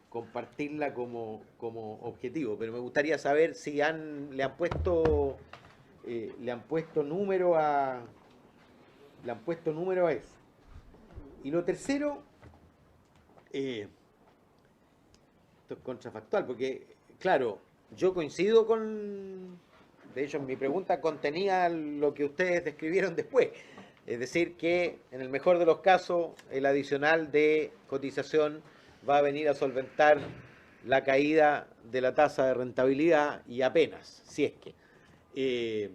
compartirla como objetivo. Pero me gustaría saber si le han puesto número a eso. Y lo tercero, esto es contrafactual, porque, claro, yo coincido de hecho, mi pregunta contenía lo que ustedes describieron después. Es decir, que en el mejor de los casos, el adicional de cotización va a venir a solventar la caída de la tasa de rentabilidad y apenas, si es que.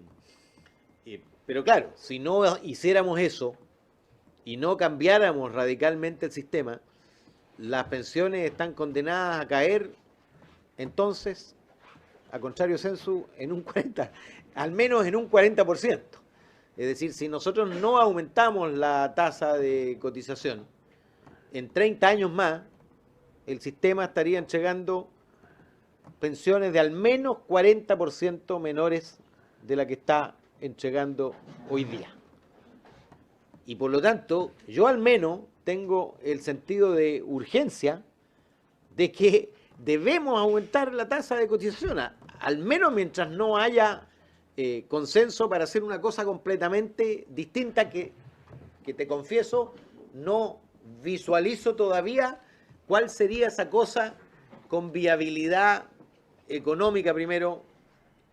Pero claro, si no hiciéramos eso y no cambiáramos radicalmente el sistema, las pensiones están condenadas a caer, entonces, a contrario censo, en un 40%, al menos en un 40%. Es decir, si nosotros no aumentamos la tasa de cotización, en 30 años más, el sistema estaría entregando pensiones de al menos 40% menores de la que está entregando hoy día. Y por lo tanto, yo al menos tengo el sentido de urgencia de que debemos aumentar la tasa de cotización, al menos mientras no haya consenso para hacer una cosa completamente distinta que te confieso, no visualizo todavía cuál sería esa cosa con viabilidad económica primero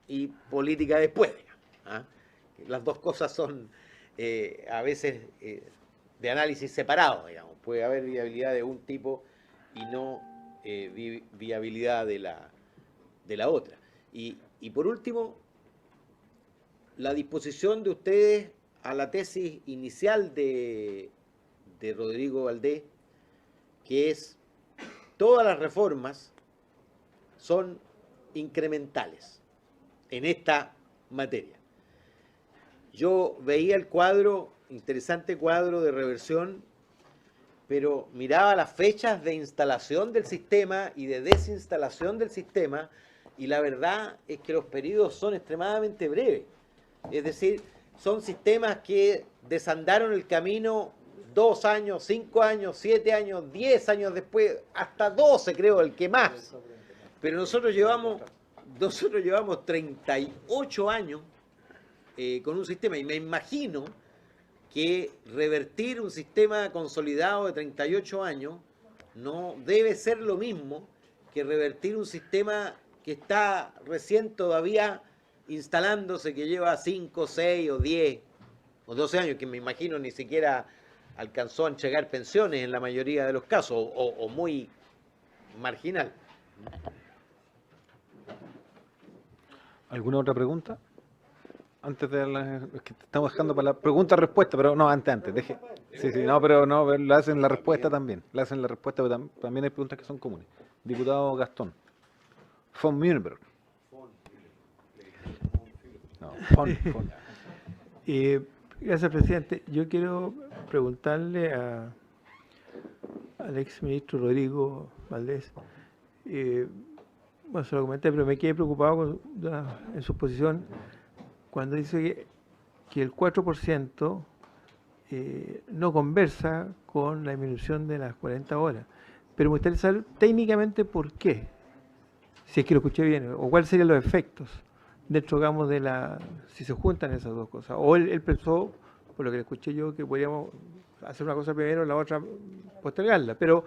y política después. ¿Ah? Las dos cosas son a veces de análisis separado, digamos. Puede haber viabilidad de un tipo y no viabilidad de la otra. Y por último, la disposición de ustedes a la tesis inicial de Rodrigo Valdés, que es todas las reformas son incrementales en esta materia. Yo veía el cuadro, interesante cuadro de reversión, pero miraba las fechas de instalación del sistema y de desinstalación del sistema, y la verdad es que los periodos son extremadamente breves. Es decir, son sistemas que desandaron el camino 2 años, 5 años, 7 años, 10 años después, hasta 12 creo, el que más. Pero nosotros llevamos 38 años con un sistema, y me imagino que revertir un sistema consolidado de 38 años no debe ser lo mismo que revertir un sistema que está recién todavía instalándose, que lleva 5, 6 o 10 o 12 años, que me imagino ni siquiera alcanzó a entregar pensiones en la mayoría de los casos, o muy marginal. ¿Alguna otra pregunta? Antes de es que estamos dejando para la pregunta-respuesta, pero no, antes, deje. Sí, no, pero la hacen la respuesta también. La hacen la respuesta, pero también hay preguntas que son comunes. Diputado Gastón. Von Mühlenberg. No, von. Gracias, presidente. Yo quiero preguntarle al exministro Rodrigo Valdés, bueno, se lo comenté, pero me quedé preocupado en su posición cuando dice que el 4% no conversa con la disminución de las 40 horas. Pero me gustaría saber técnicamente por qué, si es que lo escuché bien, o cuáles serían los efectos dentro, digamos, si se juntan esas dos cosas. O él pensó, por lo que le escuché yo, que podríamos hacer una cosa primero y la otra postergarla. Pero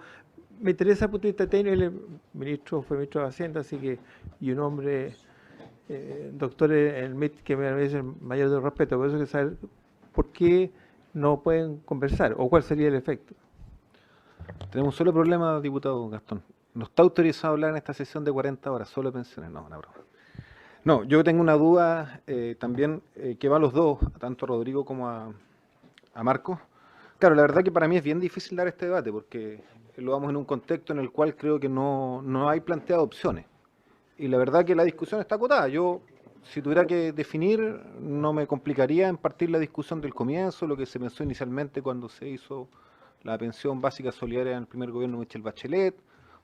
me interesa el punto de vista técnico. Él fue ministro de Hacienda, así que, y un hombre doctor en el MIT que me merece el mayor de respeto. Por eso hay que saber por qué no pueden conversar, o cuál sería el efecto. Tenemos un solo problema, diputado Gastón. No está autorizado a hablar en esta sesión de 40 horas, solo pensiones. No, una broma. No, yo tengo una duda también que va a los dos, tanto a Rodrigo como a Marcos. Claro, la verdad que para mí es bien difícil dar este debate porque lo vamos en un contexto en el cual creo que no hay planteado opciones. Y la verdad que la discusión está acotada. Yo, si tuviera que definir, no me complicaría en partir la discusión del comienzo, lo que se pensó inicialmente cuando se hizo la pensión básica solidaria en el primer gobierno de Michelle Bachelet,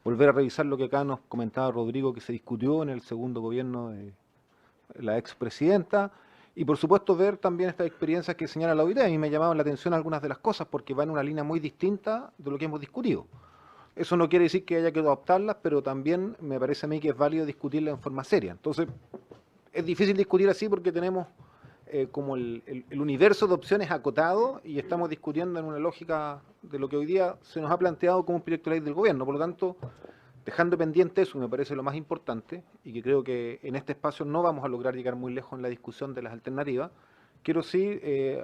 volver a revisar lo que acá nos comentaba Rodrigo, que se discutió en el segundo gobierno de la expresidenta, y por supuesto ver también estas experiencias que señala la OIT. A mí me llamaban la atención algunas de las cosas porque van en una línea muy distinta de lo que hemos discutido. Eso no quiere decir que haya que adoptarlas, pero también me parece a mí que es válido discutirlas en forma seria. Entonces, es difícil discutir así porque tenemos como el universo de opciones acotado y estamos discutiendo en una lógica de lo que hoy día se nos ha planteado como un proyecto de ley del gobierno. Por lo tanto, dejando pendiente eso, me parece lo más importante, y que creo que en este espacio no vamos a lograr llegar muy lejos en la discusión de las alternativas, quiero sí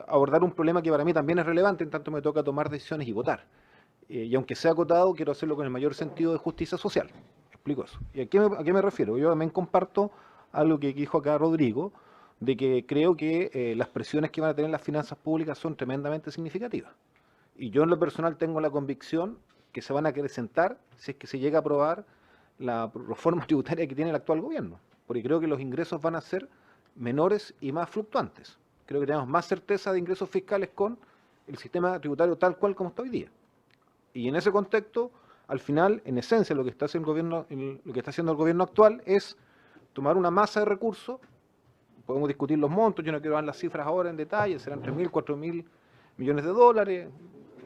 abordar un problema que para mí también es relevante, en tanto me toca tomar decisiones y votar. Y aunque sea acotado, quiero hacerlo con el mayor sentido de justicia social. Explico eso. ¿Y a qué me refiero? Yo también comparto algo que dijo acá Rodrigo, de que creo que las presiones que van a tener las finanzas públicas son tremendamente significativas. Y yo en lo personal tengo la convicción que se van a acrecentar si es que se llega a aprobar la reforma tributaria que tiene el actual gobierno, porque creo que los ingresos van a ser menores y más fluctuantes. Creo que tenemos más certeza de ingresos fiscales con el sistema tributario tal cual como está hoy día. Y en ese contexto, al final, en esencia, lo que está haciendo el gobierno actual es tomar una masa de recursos. Podemos discutir los montos, yo no quiero dar las cifras ahora en detalle, serán 3.000, 4.000 millones de dólares,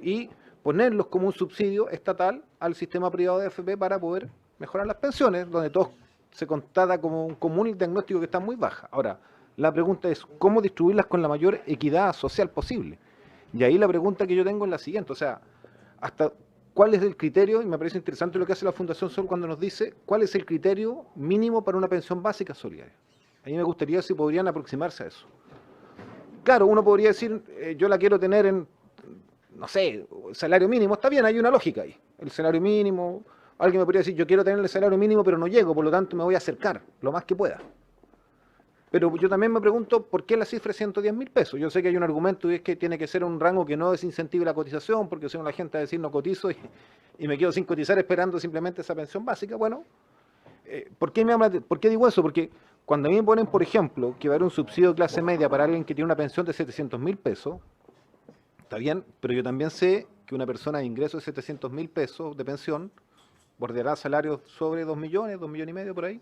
y ponerlos como un subsidio estatal al sistema privado de AFP para poder mejorar las pensiones, donde todo se constata como un común diagnóstico que está muy baja. Ahora, la pregunta es cómo distribuirlas con la mayor equidad social posible. Y ahí la pregunta que yo tengo es la siguiente, o sea, hasta cuál es el criterio, y me parece interesante lo que hace la Fundación Sol cuando nos dice cuál es el criterio mínimo para una pensión básica solidaria. A mí me gustaría si podrían aproximarse a eso. Claro, uno podría decir, yo la quiero tener en, no sé, el salario mínimo. Está bien, hay una lógica ahí. El salario mínimo, alguien me podría decir, yo quiero tener el salario mínimo, pero no llego, por lo tanto me voy a acercar lo más que pueda. Pero yo también me pregunto, ¿por qué la cifra es 110.000 pesos? Yo sé que hay un argumento y es que tiene que ser un rango que no desincentive la cotización, porque si no la gente va a decir no cotizo y me quedo sin cotizar esperando simplemente esa pensión básica. Bueno, ¿por qué digo eso? Porque cuando a mí me ponen, por ejemplo, que va a haber un subsidio de clase media para alguien que tiene una pensión de 700.000 pesos, está bien, pero yo también sé que una persona de ingreso de 700.000 pesos de pensión bordeará salarios sobre 2 millones, 2 millones y medio por ahí,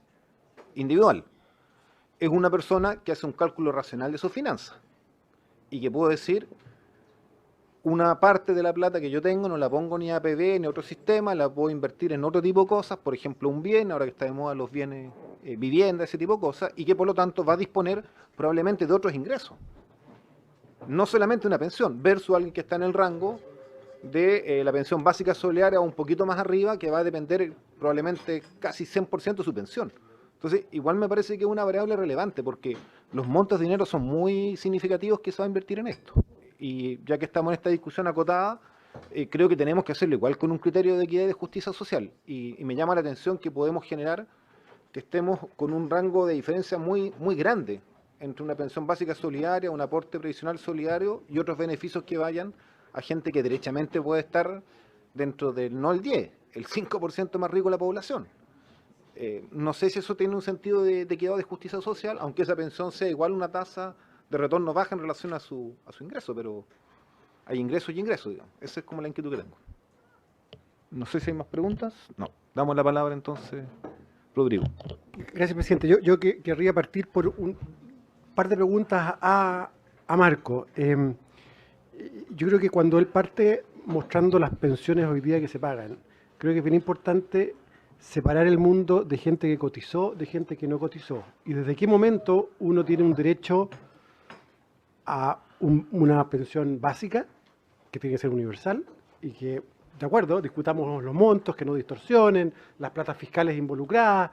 individual. Es una persona que hace un cálculo racional de sus finanzas y que puedo decir, una parte de la plata que yo tengo no la pongo ni a APB ni a otro sistema, la puedo invertir en otro tipo de cosas, por ejemplo un bien, ahora que está de moda los bienes, vivienda, ese tipo de cosas, y que por lo tanto va a disponer probablemente de otros ingresos. No solamente una pensión, versus alguien que está en el rango de la pensión básica solidaria o un poquito más arriba, que va a depender probablemente casi 100% de su pensión. Entonces, igual me parece que es una variable relevante, porque los montos de dinero son muy significativos que se va a invertir en esto. Y ya que estamos en esta discusión acotada, creo que tenemos que hacerlo igual con un criterio de equidad y de justicia social. Y me llama la atención que podemos generar que estemos con un rango de diferencia muy, muy grande entre una pensión básica solidaria, un aporte previsional solidario y otros beneficios que vayan a gente que derechamente puede estar dentro del, no el 10, el 5% más rico de la población. No sé si eso tiene un sentido de equidad o de justicia social, aunque esa pensión sea igual una tasa de retorno baja en relación a su ingreso, pero hay ingresos y ingresos, digamos. Esa es como la inquietud que tengo. No sé si hay más preguntas. No. Damos la palabra entonces, Rodrigo. Gracias, presidente. Yo querría partir por un par de preguntas a Marco. Yo creo que cuando él parte mostrando las pensiones hoy día que se pagan, creo que es bien importante separar el mundo de gente que cotizó, de gente que no cotizó. Y desde qué momento uno tiene un derecho a una pensión básica, que tiene que ser universal, y que, de acuerdo, discutamos los montos, que no distorsionen, las platas fiscales involucradas,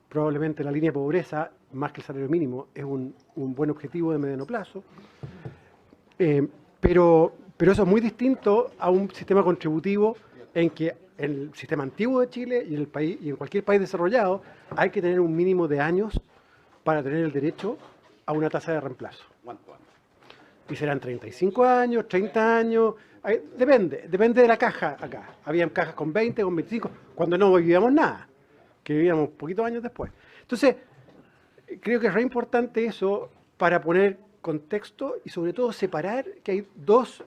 probablemente la línea de pobreza, más que el salario mínimo, es un buen objetivo de mediano plazo. Pero eso es muy distinto a un sistema contributivo en que en el sistema antiguo de Chile y en el país y en cualquier país desarrollado hay que tener un mínimo de años para tener el derecho a una tasa de reemplazo. Y serán 35 años, 30 años, depende de la caja acá. Habían cajas con 20, con 25, cuando no vivíamos nada, que vivíamos poquitos años después. Entonces, creo que es re importante eso para poner contexto y sobre todo separar que hay dos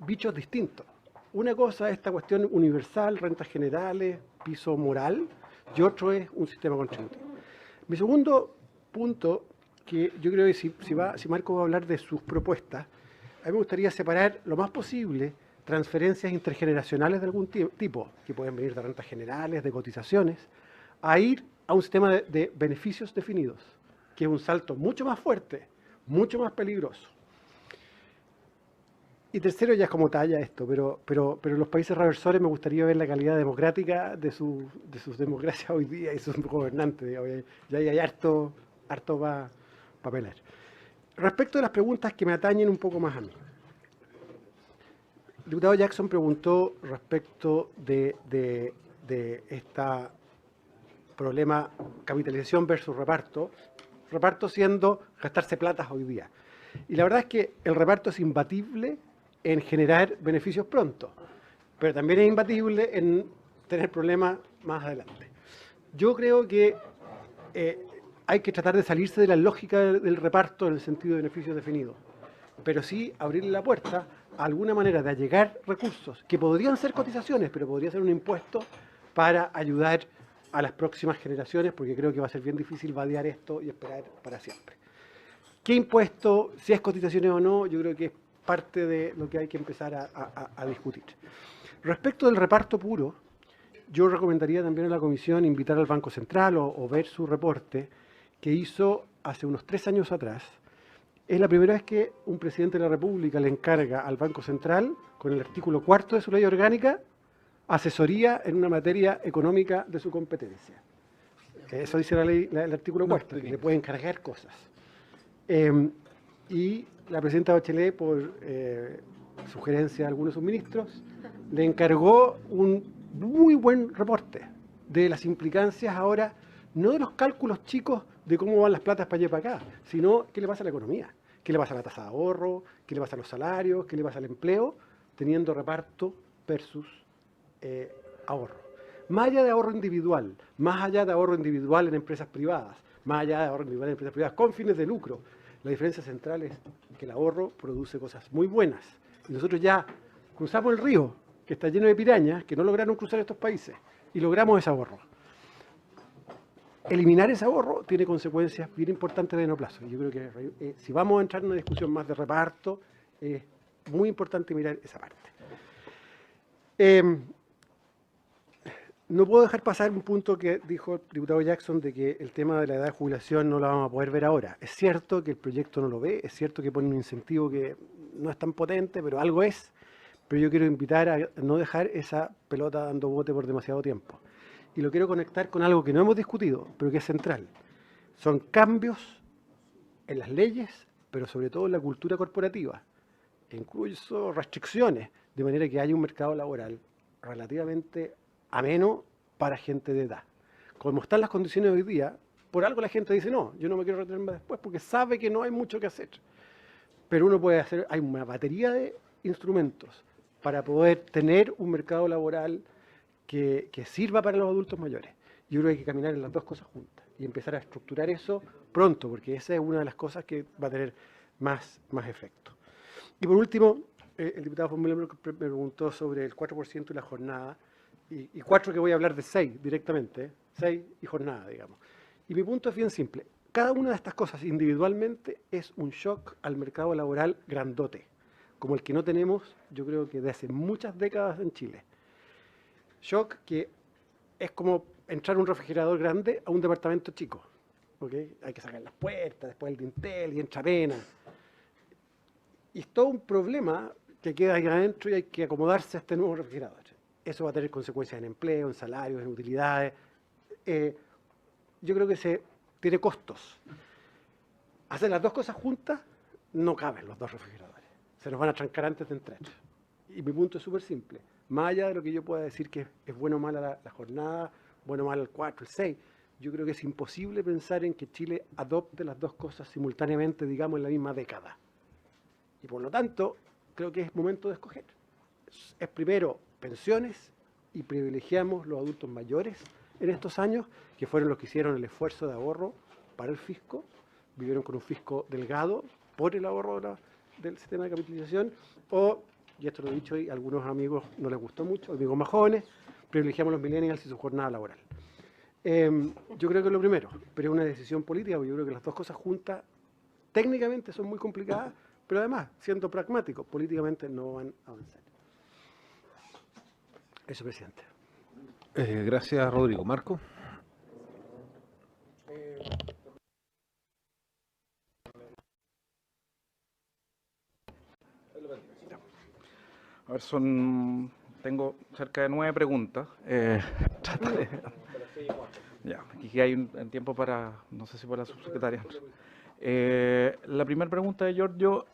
bichos distintos. Una cosa es esta cuestión universal, rentas generales, piso moral y otro es un sistema contributivo. Mi segundo punto, que yo creo que si Marco va a hablar de sus propuestas, a mí me gustaría separar lo más posible transferencias intergeneracionales de algún tipo, que pueden venir de rentas generales, de cotizaciones, a ir a un sistema de beneficios definidos, que es un salto mucho más fuerte, mucho más peligroso. Y tercero, ya es como talla esto, pero en los países reversores me gustaría ver la calidad democrática de sus democracias hoy día y sus gobernantes. Digamos, ya hay harto para pelar. Respecto de las preguntas que me atañen un poco más a mí. El diputado Jackson preguntó respecto de esta problema capitalización versus reparto siendo gastarse platas hoy día. Y la verdad es que el reparto es imbatible en generar beneficios pronto, pero también es imbatible en tener problemas más adelante. Yo creo que hay que tratar de salirse de la lógica del reparto en el sentido de beneficios definidos, pero sí abrirle la puerta a alguna manera de allegar recursos, que podrían ser cotizaciones, pero podría ser un impuesto para ayudar a las próximas generaciones, porque creo que va a ser bien difícil vadear esto y esperar para siempre. ¿Qué impuesto, si es cotizaciones o no? Yo creo que es parte de lo que hay que empezar a discutir. Respecto del reparto puro, yo recomendaría también a la Comisión invitar al Banco Central o ver su reporte que hizo hace unos 3 años atrás. Es la primera vez que un presidente de la República le encarga al Banco Central, con el artículo 4 de su ley orgánica, asesoría en una materia económica de su competencia. Eso dice la ley, el artículo 4, que le puede encargar cosas. Y la presidenta Bachelet, por sugerencia de algunos de sus ministros, le encargó un muy buen reporte de las implicancias ahora, no de los cálculos chicos de cómo van las platas para allá y para acá, sino qué le pasa a la economía, qué le pasa a la tasa de ahorro, qué le pasa a los salarios, qué le pasa al empleo, teniendo reparto versus ahorro. Más allá de ahorro individual, más allá de ahorro individual en empresas privadas, más allá de ahorro individual en empresas privadas con fines de lucro, la diferencia central es que el ahorro produce cosas muy buenas. Y nosotros ya cruzamos el río, que está lleno de pirañas, que no lograron cruzar estos países, y logramos ese ahorro. Eliminar ese ahorro tiene consecuencias bien importantes a mediano plazo. Yo creo que si vamos a entrar en una discusión más de reparto, es muy importante mirar esa parte. No puedo dejar pasar un punto que dijo el diputado Jackson de que el tema de la edad de jubilación no la vamos a poder ver ahora. Es cierto que el proyecto no lo ve, es cierto que pone un incentivo que no es tan potente, pero algo es. Pero yo quiero invitar a no dejar esa pelota dando bote por demasiado tiempo. Y lo quiero conectar con algo que no hemos discutido, pero que es central. Son cambios en las leyes, pero sobre todo en la cultura corporativa. Incluso restricciones, de manera que haya un mercado laboral relativamente ameno para gente de edad. Como están las condiciones hoy día, por algo la gente dice, no, yo no me quiero retirarme después, porque sabe que no hay mucho que hacer. Pero uno puede hacer, hay una batería de instrumentos para poder tener un mercado laboral que sirva para los adultos mayores. Yo creo que hay que caminar en las dos cosas juntas y empezar a estructurar eso pronto, porque esa es una de las cosas que va a tener más efecto. Y por último, el diputado Von Miller me preguntó sobre el 4% y la jornada, y 4 que voy a hablar de 6 directamente, 6 y jornada, digamos. Y mi punto es bien simple. Cada una de estas cosas individualmente es un shock al mercado laboral grandote, como el que no tenemos, yo creo que de hace muchas décadas en Chile. Shock que es como entrar a un refrigerador grande a un departamento chico. ¿Okay? Hay que sacar las puertas, después el dintel y entra arena. Y es todo un problema que queda ahí adentro y hay que acomodarse a este nuevo refrigerador. Eso va a tener consecuencias en empleo, en salarios, en utilidades. Yo creo que tiene costos. Hacer las dos cosas juntas no caben los dos refrigeradores. Se nos van a trancar antes de entrar. Y mi punto es súper simple. Más allá de lo que yo pueda decir que es bueno o mala la jornada, bueno o mala el 4, el 6, yo creo que es imposible pensar en que Chile adopte las dos cosas simultáneamente, digamos, en la misma década. Y por lo tanto, creo que es momento de escoger. Es primero pensiones y privilegiamos los adultos mayores en estos años, que fueron los que hicieron el esfuerzo de ahorro para el fisco, vivieron con un fisco delgado por el ahorro del sistema de capitalización, o, y esto lo he dicho y a algunos amigos no les gustó mucho, amigos más jóvenes, privilegiamos a los millennials y su jornada laboral. Yo creo que es lo primero, pero es una decisión política, porque yo creo que las dos cosas juntas técnicamente son muy complicadas, pero además, siendo pragmáticos, políticamente no van a avanzar. Eso, presidente. Gracias, Rodrigo. Marco. A ver, tengo cerca de 9 preguntas. Trataré. Ya, aquí hay un tiempo para, no sé si para la subsecretaria. La primera pregunta de Giorgio,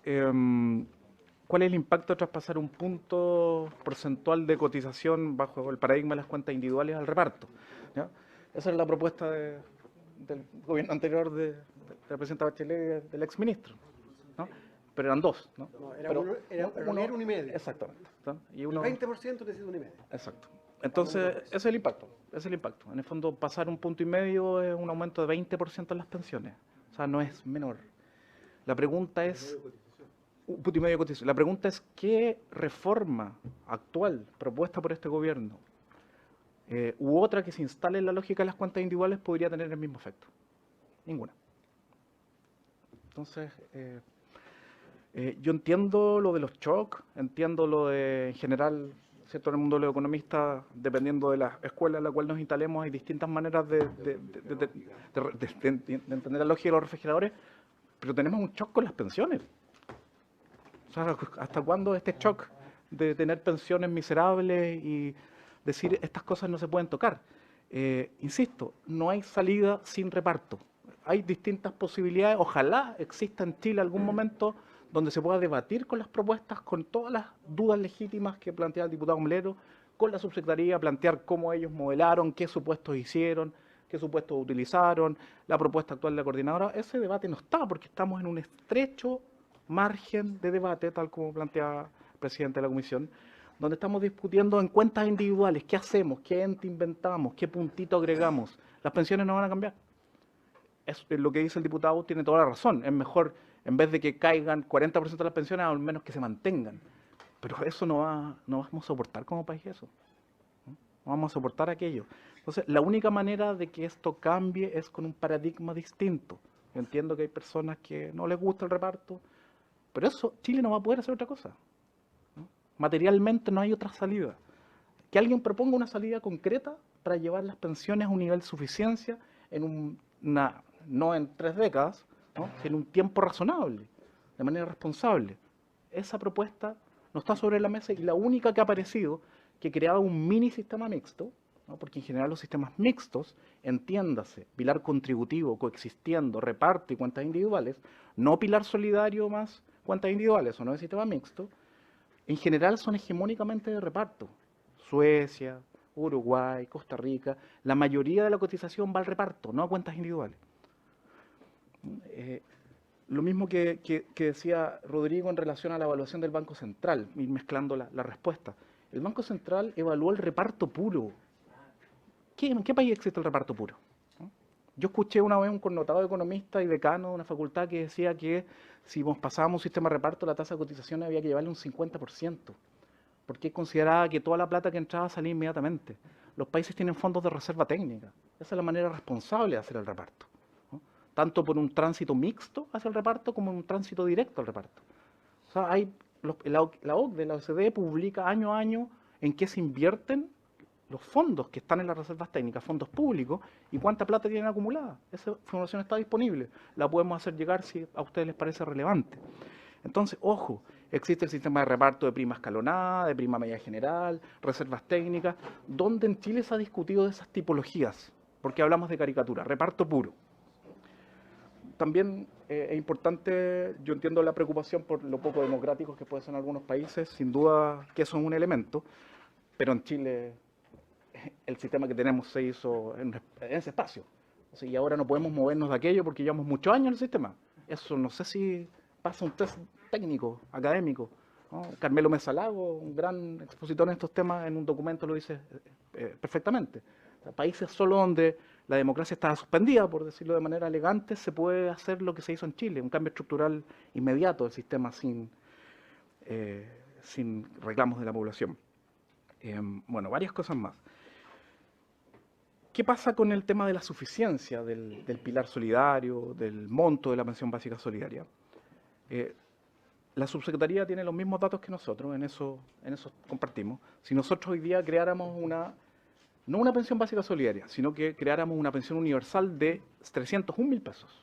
¿cuál es el impacto de traspasar un punto porcentual de cotización bajo el paradigma de las cuentas individuales al reparto? ¿Ya? Esa es la propuesta del gobierno anterior de la presidenta Bachelet y del exministro, ¿no? Pero eran dos, ¿no? Era Pero uno y medio. Exactamente. ¿no? Y El 20% necesita uno y medio. Exacto. Entonces, ese es el impacto. Ese es el impacto. En el fondo, pasar un punto y medio es un aumento de 20% en las pensiones. O sea, no es menor. La pregunta es... Un punto y medio de cotización. La pregunta es, ¿qué reforma actual propuesta por este gobierno u otra que se instale en la lógica de las cuentas individuales podría tener el mismo efecto? Ninguna. Entonces... yo entiendo lo de los shocks, entiendo lo de, en general, ¿cierto? En el mundo de los economistas, dependiendo de la escuela en la cual nos instalemos, hay distintas maneras de entender la lógica de los refrigeradores, pero tenemos un shock con las pensiones. O sea, ¿hasta cuándo este shock de tener pensiones miserables y decir estas cosas no se pueden tocar? Insisto, no hay salida sin reparto. Hay distintas posibilidades, ojalá exista en Chile algún momento donde se pueda debatir con las propuestas, con todas las dudas legítimas que plantea el diputado Melero, con la subsecretaría, plantear cómo ellos modelaron, qué supuestos hicieron, qué supuestos utilizaron, la propuesta actual de la coordinadora. Ese debate no está, porque estamos en un estrecho margen de debate, tal como plantea el presidente de la comisión, donde estamos discutiendo en cuentas individuales, qué hacemos, qué ente inventamos, qué puntito agregamos. Las pensiones no van a cambiar. Es lo que dice el diputado, tiene toda la razón. Es mejor, en vez de que caigan 40% de las pensiones, al menos que se mantengan. Pero eso no vamos a soportar como país eso. No vamos a soportar aquello. Entonces, la única manera de que esto cambie es con un paradigma distinto. Yo entiendo que hay personas que no les gusta el reparto, pero eso, Chile no va a poder hacer otra cosa. ¿No? Materialmente no hay otra salida. Que alguien proponga una salida concreta para llevar las pensiones a un nivel de suficiencia en no en 3 décadas, ¿no? Sino en un tiempo razonable, de manera responsable. Esa propuesta no está sobre la mesa y la única que ha aparecido que creaba un mini sistema mixto, ¿no? Porque en general los sistemas mixtos, entiéndase, pilar contributivo, coexistiendo, reparto y cuentas individuales, no pilar solidario más cuentas individuales, o no es sistema mixto, en general son hegemónicamente de reparto. Suecia, Uruguay, Costa Rica, la mayoría de la cotización va al reparto, no a cuentas individuales. Lo mismo que decía Rodrigo en relación a la evaluación del Banco Central, ir mezclando la respuesta. El Banco Central evaluó el reparto puro. ¿En qué país existe el reparto puro? ¿No? Yo escuché una vez un connotado economista y decano de una facultad que decía que si nos pasábamos un sistema de reparto, la tasa de cotización había que llevarle un 50%, porque consideraba que toda la plata que entraba salía inmediatamente. Los países tienen fondos de reserva técnica. Esa es la manera responsable de hacer el reparto, ¿no? Tanto por un tránsito mixto hacia el reparto como un tránsito directo al reparto. O sea, la OCDE, la OCDE, publica año a año en qué se invierten los fondos que están en las reservas técnicas, fondos públicos, y cuánta plata tienen acumulada. Esa información está disponible. La podemos hacer llegar si a ustedes les parece relevante. Entonces, ojo, existe el sistema de reparto de prima escalonada, de prima media general, reservas técnicas, donde en Chile se ha discutido de esas tipologías, porque hablamos de caricatura, reparto puro. También es importante, yo entiendo la preocupación por lo poco democráticos que pueden ser en algunos países, sin duda que eso es un elemento, pero en Chile el sistema que tenemos se hizo en ese espacio. O sea, y ahora no podemos movernos de aquello porque llevamos muchos años en el sistema. Eso no sé si pasa un test técnico, académico, ¿no? Carmelo Mesalago, un gran expositor en estos temas, en un documento lo dice perfectamente. O sea, países solo donde la democracia está suspendida, por decirlo de manera elegante, se puede hacer lo que se hizo en Chile, un cambio estructural inmediato del sistema sin reclamos de la población. Bueno, varias cosas más. ¿Qué pasa con el tema de la suficiencia del pilar solidario, del monto de la pensión básica solidaria? La subsecretaría tiene los mismos datos que nosotros, en eso compartimos. Si nosotros hoy día creáramos no una pensión básica solidaria, sino que creáramos una pensión universal de 301.000 pesos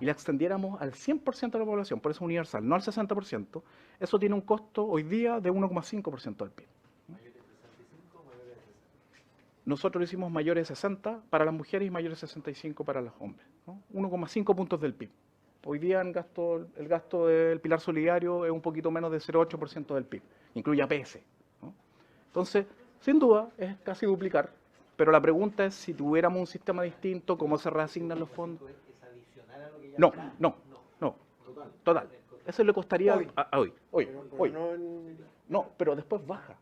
y la extendiéramos al 100% de la población, por eso universal, no al 60%, eso tiene un costo hoy día de 1,5% del PIB. Nosotros lo hicimos mayores de 60 para las mujeres y mayores de 65 para los hombres, ¿no? 1,5 puntos del PIB. Hoy día el gasto del pilar solidario es un poquito menos de 0,8% del PIB, incluye APS, ¿no? Entonces, sin duda, es casi duplicar, pero la pregunta es si tuviéramos un sistema distinto, ¿cómo se reasignan los fondos? No, total. Eso le costaría hoy. No, pero después baja,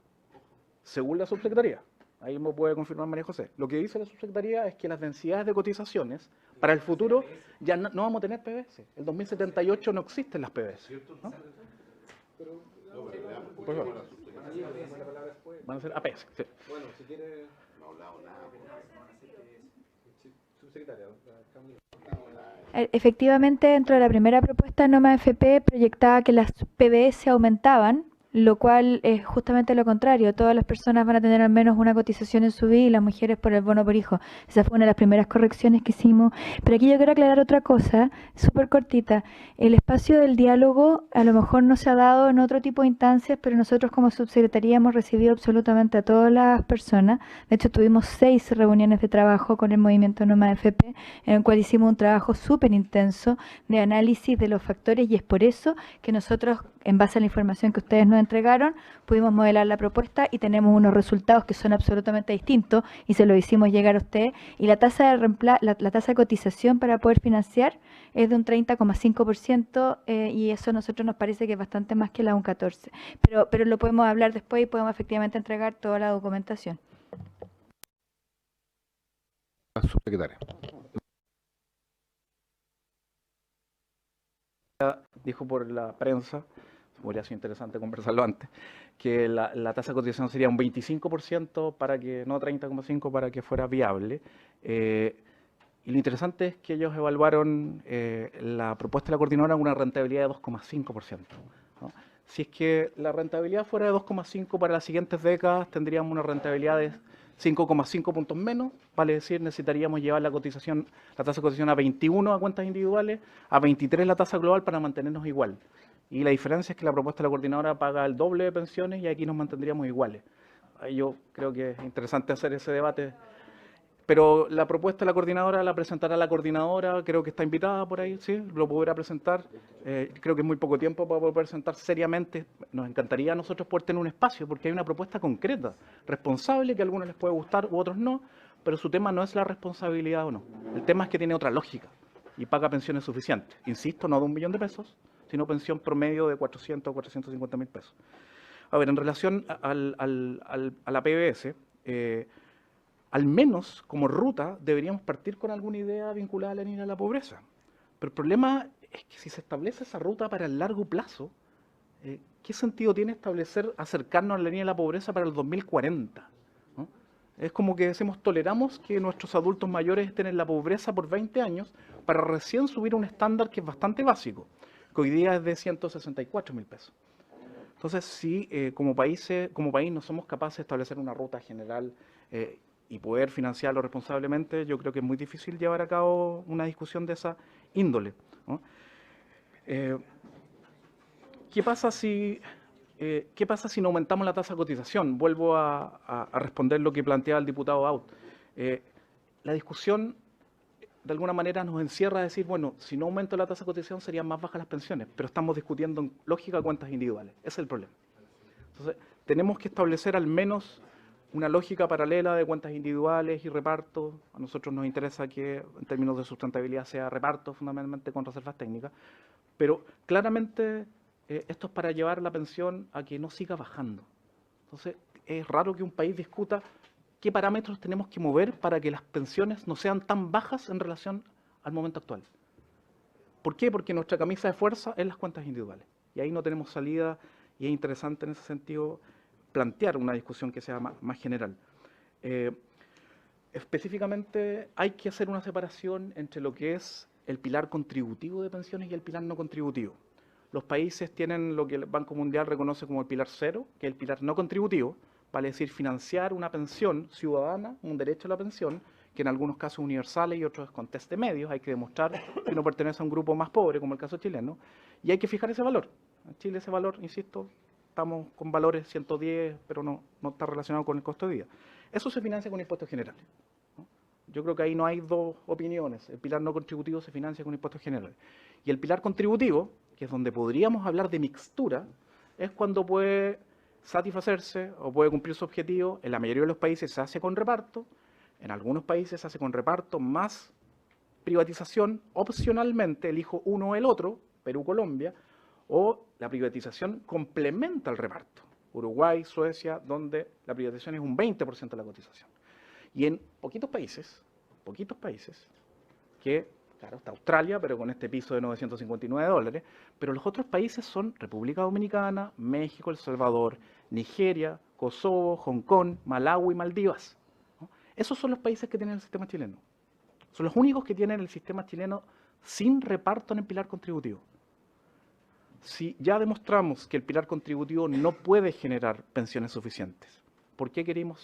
según la subsecretaría. Ahí me puede confirmar María José. Lo que dice la subsecretaría es que las densidades de cotizaciones para el futuro ya no vamos a tener PBS. El 2078 no existen las PBS, ¿no? Por favor. Van a ser APS. Sí. Bueno, si quiere... No ha hablado nada. Subsecretaria. Efectivamente, dentro de la primera propuesta, Noma AFP proyectaba que las PBS aumentaban, lo cual es justamente lo contrario. Todas las personas van a tener al menos una cotización en su vida y las mujeres por el bono por hijo. Esa fue una de las primeras correcciones que hicimos. Pero aquí yo quiero aclarar otra cosa, súper cortita. El espacio del diálogo a lo mejor no se ha dado en otro tipo de instancias, pero nosotros como subsecretaría hemos recibido absolutamente a todas las personas. De hecho, tuvimos 6 reuniones de trabajo con el movimiento Noma AFP, en el cual hicimos un trabajo súper intenso de análisis de los factores, y es por eso que nosotros, en base a la información que ustedes nos entregaron, pudimos modelar la propuesta y tenemos unos resultados que son absolutamente distintos y se lo hicimos llegar a usted. Y la tasa de la tasa de cotización para poder financiar es de un 30,5% y eso a nosotros nos parece que es bastante más que la 1,14%. Pero lo podemos hablar después y podemos efectivamente entregar toda la documentación. Subsecretaria. Dijo por la prensa, hubiera sido interesante conversarlo antes, que la tasa de cotización sería un 25% para que, no 30,5%, para que fuera viable. Y lo interesante es que ellos evaluaron la propuesta de la coordinadora con una rentabilidad de 2,5%, ¿no? Si es que la rentabilidad fuera de 2,5 para las siguientes décadas, tendríamos una rentabilidad de 5,5 puntos menos, vale decir, necesitaríamos llevar la tasa de cotización a 21 a cuentas individuales, a 23 la tasa global para mantenernos igual. Y la diferencia es que la propuesta de la coordinadora paga el doble de pensiones y aquí nos mantendríamos iguales. Yo creo que es interesante hacer ese debate, pero la propuesta de la coordinadora la presentará la coordinadora, creo que está invitada por ahí, sí, lo podrá presentar. Creo que es muy poco tiempo para poder presentar seriamente. Nos encantaría a nosotros poder tener un espacio, porque hay una propuesta concreta, responsable, que a algunos les puede gustar u otros no, pero su tema no es la responsabilidad o no. El tema es que tiene otra lógica y paga pensiones suficientes. Insisto, no de 1 millón de pesos, sino pensión promedio de 400 o 450.000 pesos. A ver, en relación a la PBS, al menos como ruta deberíamos partir con alguna idea vinculada a la línea de la pobreza. Pero el problema es que si se establece esa ruta para el largo plazo, ¿qué sentido tiene acercarnos a la línea de la pobreza para el 2040? ¿No? Es como que decimos, toleramos que nuestros adultos mayores estén en la pobreza por 20 años para recién subir un estándar que es bastante básico, que hoy día es de 164.000 pesos. Entonces, si como país no somos capaces de establecer una ruta general y poder financiarlo responsablemente, yo creo que es muy difícil llevar a cabo una discusión de esa índole, ¿no? ¿Qué pasa si no aumentamos la tasa de cotización? Vuelvo a responder lo que planteaba el diputado Aut. La discusión, de alguna manera, nos encierra a decir, bueno, si no aumento la tasa de cotización serían más bajas las pensiones, pero estamos discutiendo en lógica cuentas individuales. Ese es el problema. Entonces, tenemos que establecer al menos una lógica paralela de cuentas individuales y reparto. A nosotros nos interesa que, en términos de sustentabilidad, sea reparto fundamentalmente con reservas técnicas, pero claramente esto es para llevar la pensión a que no siga bajando. Entonces, es raro que un país discuta qué parámetros tenemos que mover para que las pensiones no sean tan bajas en relación al momento actual. ¿Por qué? Porque nuestra camisa de fuerza es las cuentas individuales. Y ahí no tenemos salida, y es interesante en ese sentido plantear una discusión que sea más general. específicamente hay que hacer una separación entre lo que es el pilar contributivo de pensiones y el pilar no contributivo. Los países tienen lo que el Banco Mundial reconoce como el pilar cero, que es el pilar no contributivo, vale decir financiar una pensión ciudadana, un derecho a la pensión, que en algunos casos universales y otros con test de medios, hay que demostrar que uno pertenece a un grupo más pobre, como el caso chileno, y hay que fijar ese valor. En Chile ese valor, insisto, estamos con valores 110, pero no está relacionado con el costo de vida. Eso se financia con impuestos generales, ¿no? Yo creo que ahí no hay dos opiniones. El pilar no contributivo se financia con impuestos generales. Y el pilar contributivo, que es donde podríamos hablar de mixtura, es cuando puede satisfacerse o puede cumplir su objetivo. En la mayoría de los países se hace con reparto, en algunos países se hace con reparto más privatización, opcionalmente elijo uno o el otro, Perú, Colombia, o la privatización complementa el reparto. Uruguay, Suecia, donde la privatización es un 20% de la cotización. Y en poquitos países, que, claro, está Australia, pero con este piso de $959, pero los otros países son República Dominicana, México, El Salvador, Nigeria, Kosovo, Hong Kong, Malaui, Maldivas, ¿no? Esos son los países que tienen el sistema chileno. Son los únicos que tienen el sistema chileno sin reparto en el pilar contributivo. Si ya demostramos que el pilar contributivo no puede generar pensiones suficientes, ¿por qué queremos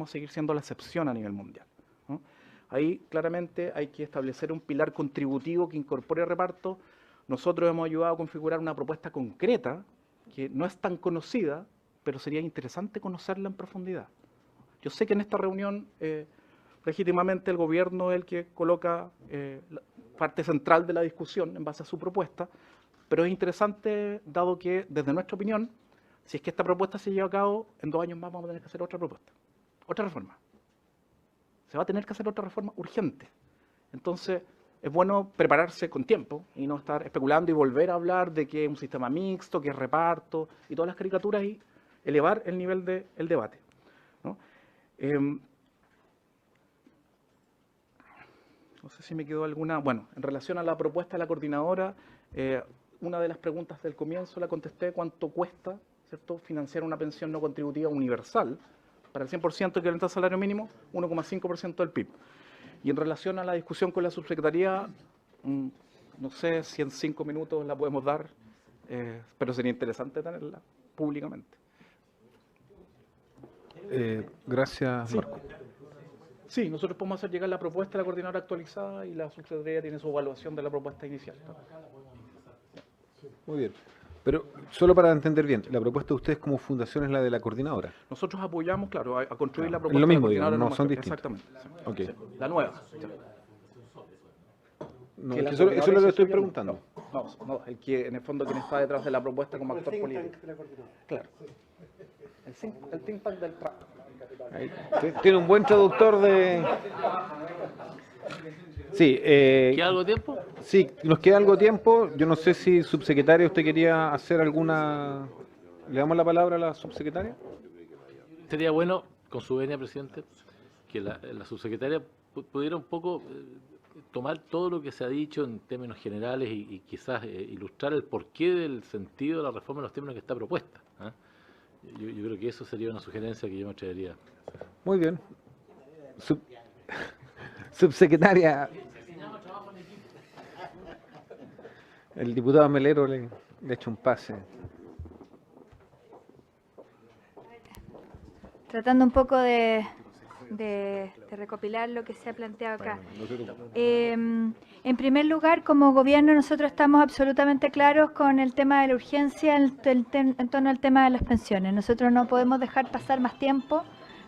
seguir siendo la excepción a nivel mundial? ¿No? Ahí claramente hay que establecer un pilar contributivo que incorpore reparto. Nosotros hemos ayudado a configurar una propuesta concreta que no es tan conocida, pero sería interesante conocerla en profundidad. Yo sé que en esta reunión legítimamente el gobierno es el que coloca la parte central de la discusión en base a su propuesta, pero es interesante, dado que, desde nuestra opinión, si es que esta propuesta se lleva a cabo, en 2 años más vamos a tener que hacer otra propuesta, otra reforma. Se va a tener que hacer otra reforma urgente. Entonces, es bueno prepararse con tiempo y no estar especulando y volver a hablar de que es un sistema mixto, que es reparto y todas las caricaturas y elevar el nivel del debate, ¿no? No sé si me quedó alguna. Bueno, en relación a la propuesta de la coordinadora, una de las preguntas del comienzo la contesté: ¿cuánto cuesta, cierto, financiar una pensión no contributiva universal para el 100% que equivalente al salario mínimo? 1,5% del PIB. Y en relación a la discusión con la subsecretaría, no sé si en 5 minutos la podemos dar, pero sería interesante tenerla públicamente. Gracias, Marco. Sí, nosotros podemos hacer llegar la propuesta de la coordinadora actualizada y la subsecretaría tiene su evaluación de la propuesta inicial. Muy bien. Pero solo para entender bien, la propuesta de ustedes como fundación es la de la coordinadora. Nosotros apoyamos, claro, a construir la Es propuesta lo mismo, de la digamos, coordinadora no son normativa. distintas. Exactamente. Ok. Sí, la nueva. No, Que la eso es lo que coordinadora estoy se preguntando. No, el que en el fondo quien está detrás de la propuesta como actor político. Claro. El think tank del trabajo. Ahí. Tiene un buen traductor de... Sí, ¿Queda algo de tiempo? sí, nos queda algo de tiempo. Yo no sé si, subsecretaria, usted quería hacer alguna... ¿Le damos la palabra a la subsecretaria? Sería bueno, con su venia, presidente, que la subsecretaria pudiera un poco tomar todo lo que se ha dicho en términos generales y quizás ilustrar el porqué del sentido de la reforma en los términos que está propuesta, ¿ah? Yo creo que eso sería una sugerencia que yo me atrevería. Muy bien. Subsecretaria. El diputado Melero le ha hecho un pase. Tratando un poco de recopilar lo que se ha planteado acá. En primer lugar, como gobierno, nosotros estamos absolutamente claros con el tema de la urgencia en torno al tema de las pensiones. Nosotros no podemos dejar pasar más tiempo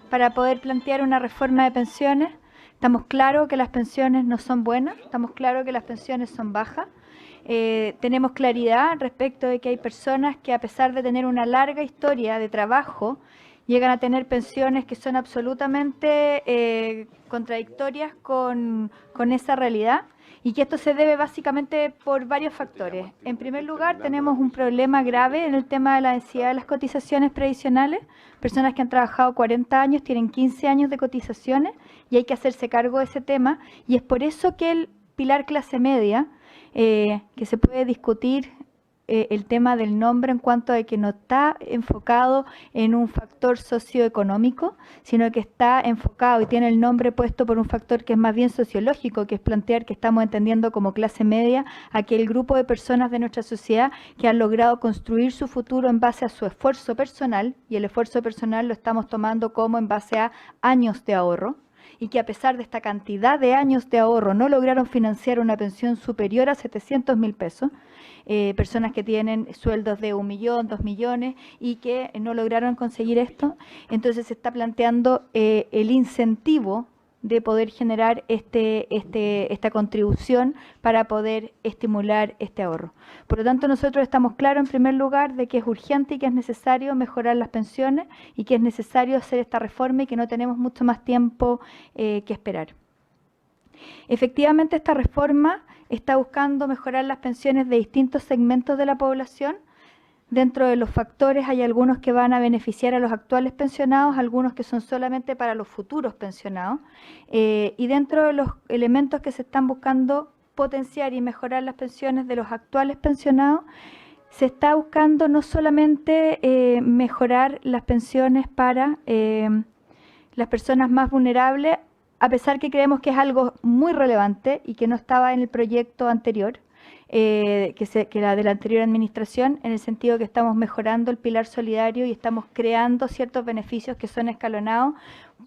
para poder plantear una reforma de pensiones. Estamos claros que las pensiones no son buenas, estamos claros que las pensiones son bajas. Tenemos claridad respecto de que hay personas que, a pesar de tener una larga historia de trabajo, llegan a tener pensiones que son absolutamente contradictorias con esa realidad, y que esto se debe básicamente por varios factores. En primer lugar, tenemos un problema grave en el tema de la densidad de las cotizaciones previsionales. Personas que han trabajado 40 años tienen 15 años de cotizaciones y hay que hacerse cargo de ese tema, y es por eso que el pilar clase media, que se puede discutir el tema del nombre en cuanto a que no está enfocado en un factor socioeconómico, sino que está enfocado y tiene el nombre puesto por un factor que es más bien sociológico, que es plantear que estamos entendiendo como clase media aquel grupo de personas de nuestra sociedad que han logrado construir su futuro en base a su esfuerzo personal, y el esfuerzo personal lo estamos tomando como en base a años de ahorro, y que a pesar de esta cantidad de años de ahorro no lograron financiar una pensión superior a 700.000 pesos, personas que tienen sueldos de 1 millón, 2 millones y que no lograron conseguir esto. Entonces se está planteando el incentivo de poder generar esta contribución para poder estimular este ahorro. Por lo tanto, nosotros estamos claros, en primer lugar, de que es urgente y que es necesario mejorar las pensiones y que es necesario hacer esta reforma y que no tenemos mucho más tiempo que esperar. Efectivamente, esta reforma está buscando mejorar las pensiones de distintos segmentos de la población. Dentro de los factores hay algunos que van a beneficiar a los actuales pensionados, algunos que son solamente para los futuros pensionados. Y dentro de los elementos que se están buscando potenciar y mejorar las pensiones de los actuales pensionados, se está buscando no solamente mejorar las pensiones para las personas más vulnerables, a pesar que creemos que es algo muy relevante y que no estaba en el proyecto anterior, que era de la anterior administración, en el sentido que estamos mejorando el pilar solidario y estamos creando ciertos beneficios que son escalonados,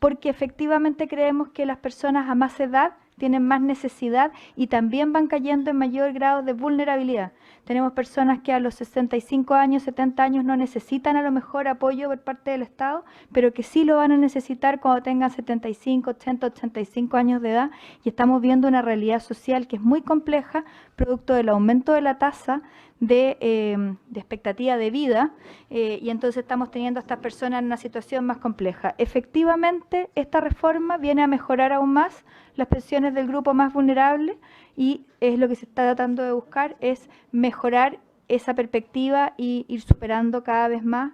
porque efectivamente creemos que las personas a más edad tienen más necesidad y también van cayendo en mayor grado de vulnerabilidad. Tenemos personas que a los 65 años, 70 años no necesitan a lo mejor apoyo por parte del Estado, pero que sí lo van a necesitar cuando tengan 75, 80, 85 años de edad, y estamos viendo una realidad social que es muy compleja, producto del aumento de la tasa de expectativa de vida, y entonces estamos teniendo a estas personas en una situación más compleja. Efectivamente, esta reforma viene a mejorar aún más las pensiones del grupo más vulnerable, y es lo que se está tratando de buscar, es mejorar esa perspectiva y ir superando cada vez más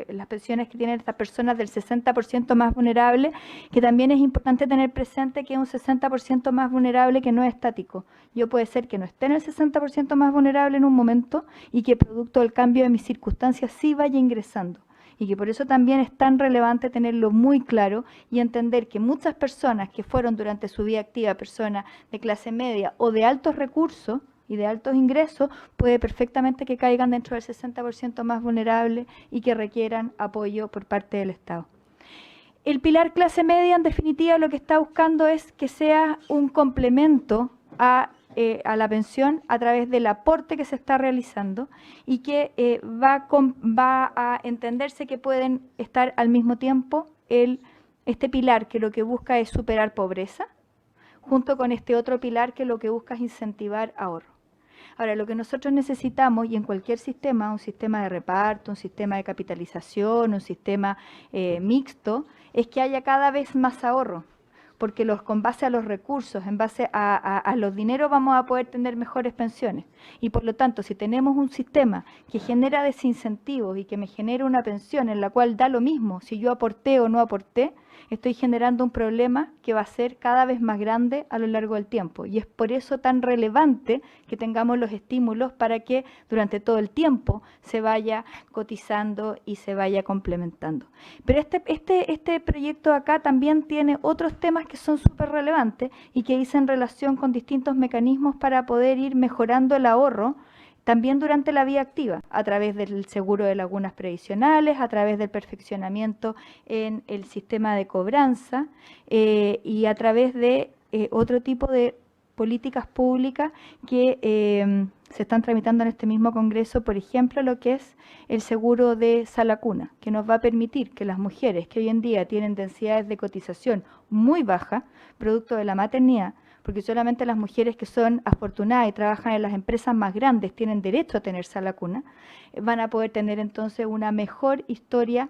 las pensiones que tienen estas personas del 60% más vulnerable, que también es importante tener presente que es un 60% más vulnerable que no es estático. Yo puede ser que no esté en el 60% más vulnerable en un momento y que producto del cambio de mis circunstancias sí vaya ingresando. Y que por eso también es tan relevante tenerlo muy claro y entender que muchas personas que fueron durante su vida activa personas de clase media o de altos recursos y de altos ingresos, puede perfectamente que caigan dentro del 60% más vulnerable y que requieran apoyo por parte del Estado. El pilar clase media, en definitiva, lo que está buscando es que sea un complemento a la pensión a través del aporte que se está realizando y que va a entenderse que pueden estar al mismo tiempo este pilar que lo que busca es superar pobreza, junto con este otro pilar que lo que busca es incentivar ahorro. Ahora, lo que nosotros necesitamos, y en cualquier sistema, un sistema de reparto, un sistema de capitalización, un sistema mixto, es que haya cada vez más ahorro, porque con base a los recursos, en base a los dineros vamos a poder tener mejores pensiones. Y por lo tanto, si tenemos un sistema que genera desincentivos y que me genera una pensión en la cual da lo mismo si yo aporté o no aporté, estoy generando un problema que va a ser cada vez más grande a lo largo del tiempo. Y es por eso tan relevante que tengamos los estímulos para que durante todo el tiempo se vaya cotizando y se vaya complementando. Pero este proyecto acá también tiene otros temas que son súper relevantes y que dicen relación con distintos mecanismos para poder ir mejorando el ahorro también durante la vida activa, a través del seguro de lagunas previsionales, a través del perfeccionamiento en el sistema de cobranza y a través de otro tipo de políticas públicas que se están tramitando en este mismo Congreso, por ejemplo, lo que es el seguro de sala cuna, que nos va a permitir que las mujeres que hoy en día tienen densidades de cotización muy bajas, producto de la maternidad, porque solamente las mujeres que son afortunadas y trabajan en las empresas más grandes tienen derecho a tener sala cuna, van a poder tener entonces una mejor historia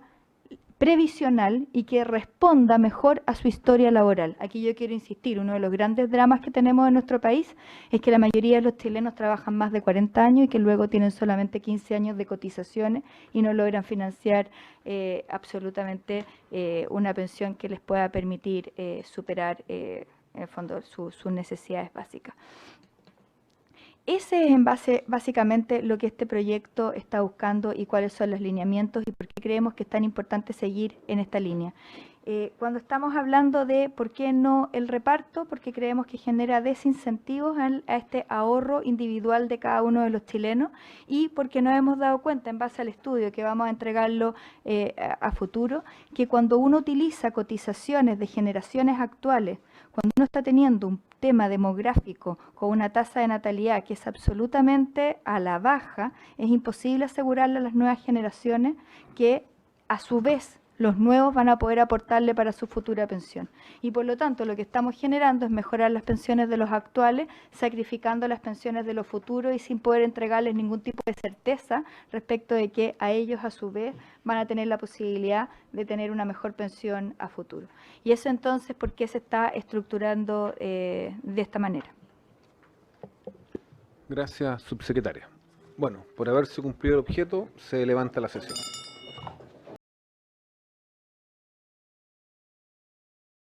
previsional y que responda mejor a su historia laboral. Aquí yo quiero insistir, uno de los grandes dramas que tenemos en nuestro país es que la mayoría de los chilenos trabajan más de 40 años y que luego tienen solamente 15 años de cotizaciones y no logran financiar absolutamente una pensión que les pueda permitir superar en el fondo sus necesidades básicas. Ese es en base, básicamente lo que este proyecto está buscando y cuáles son los lineamientos y por qué creemos que es tan importante seguir en esta línea. Cuando estamos hablando de por qué no el reparto, porque creemos que genera desincentivos a este ahorro individual de cada uno de los chilenos y porque nos hemos dado cuenta en base al estudio que vamos a entregarlo a futuro, que cuando uno utiliza cotizaciones de generaciones actuales, cuando uno está teniendo un tema demográfico con una tasa de natalidad que es absolutamente a la baja, es imposible asegurarle a las nuevas generaciones que a su vez los nuevos van a poder aportarle para su futura pensión. Y por lo tanto, lo que estamos generando es mejorar las pensiones de los actuales, sacrificando las pensiones de los futuros y sin poder entregarles ningún tipo de certeza respecto de que a ellos, a su vez, van a tener la posibilidad de tener una mejor pensión a futuro. Y eso entonces, ¿por qué se está estructurando de esta manera? Gracias, subsecretaria. Bueno, por haberse cumplido el objeto, se levanta la sesión.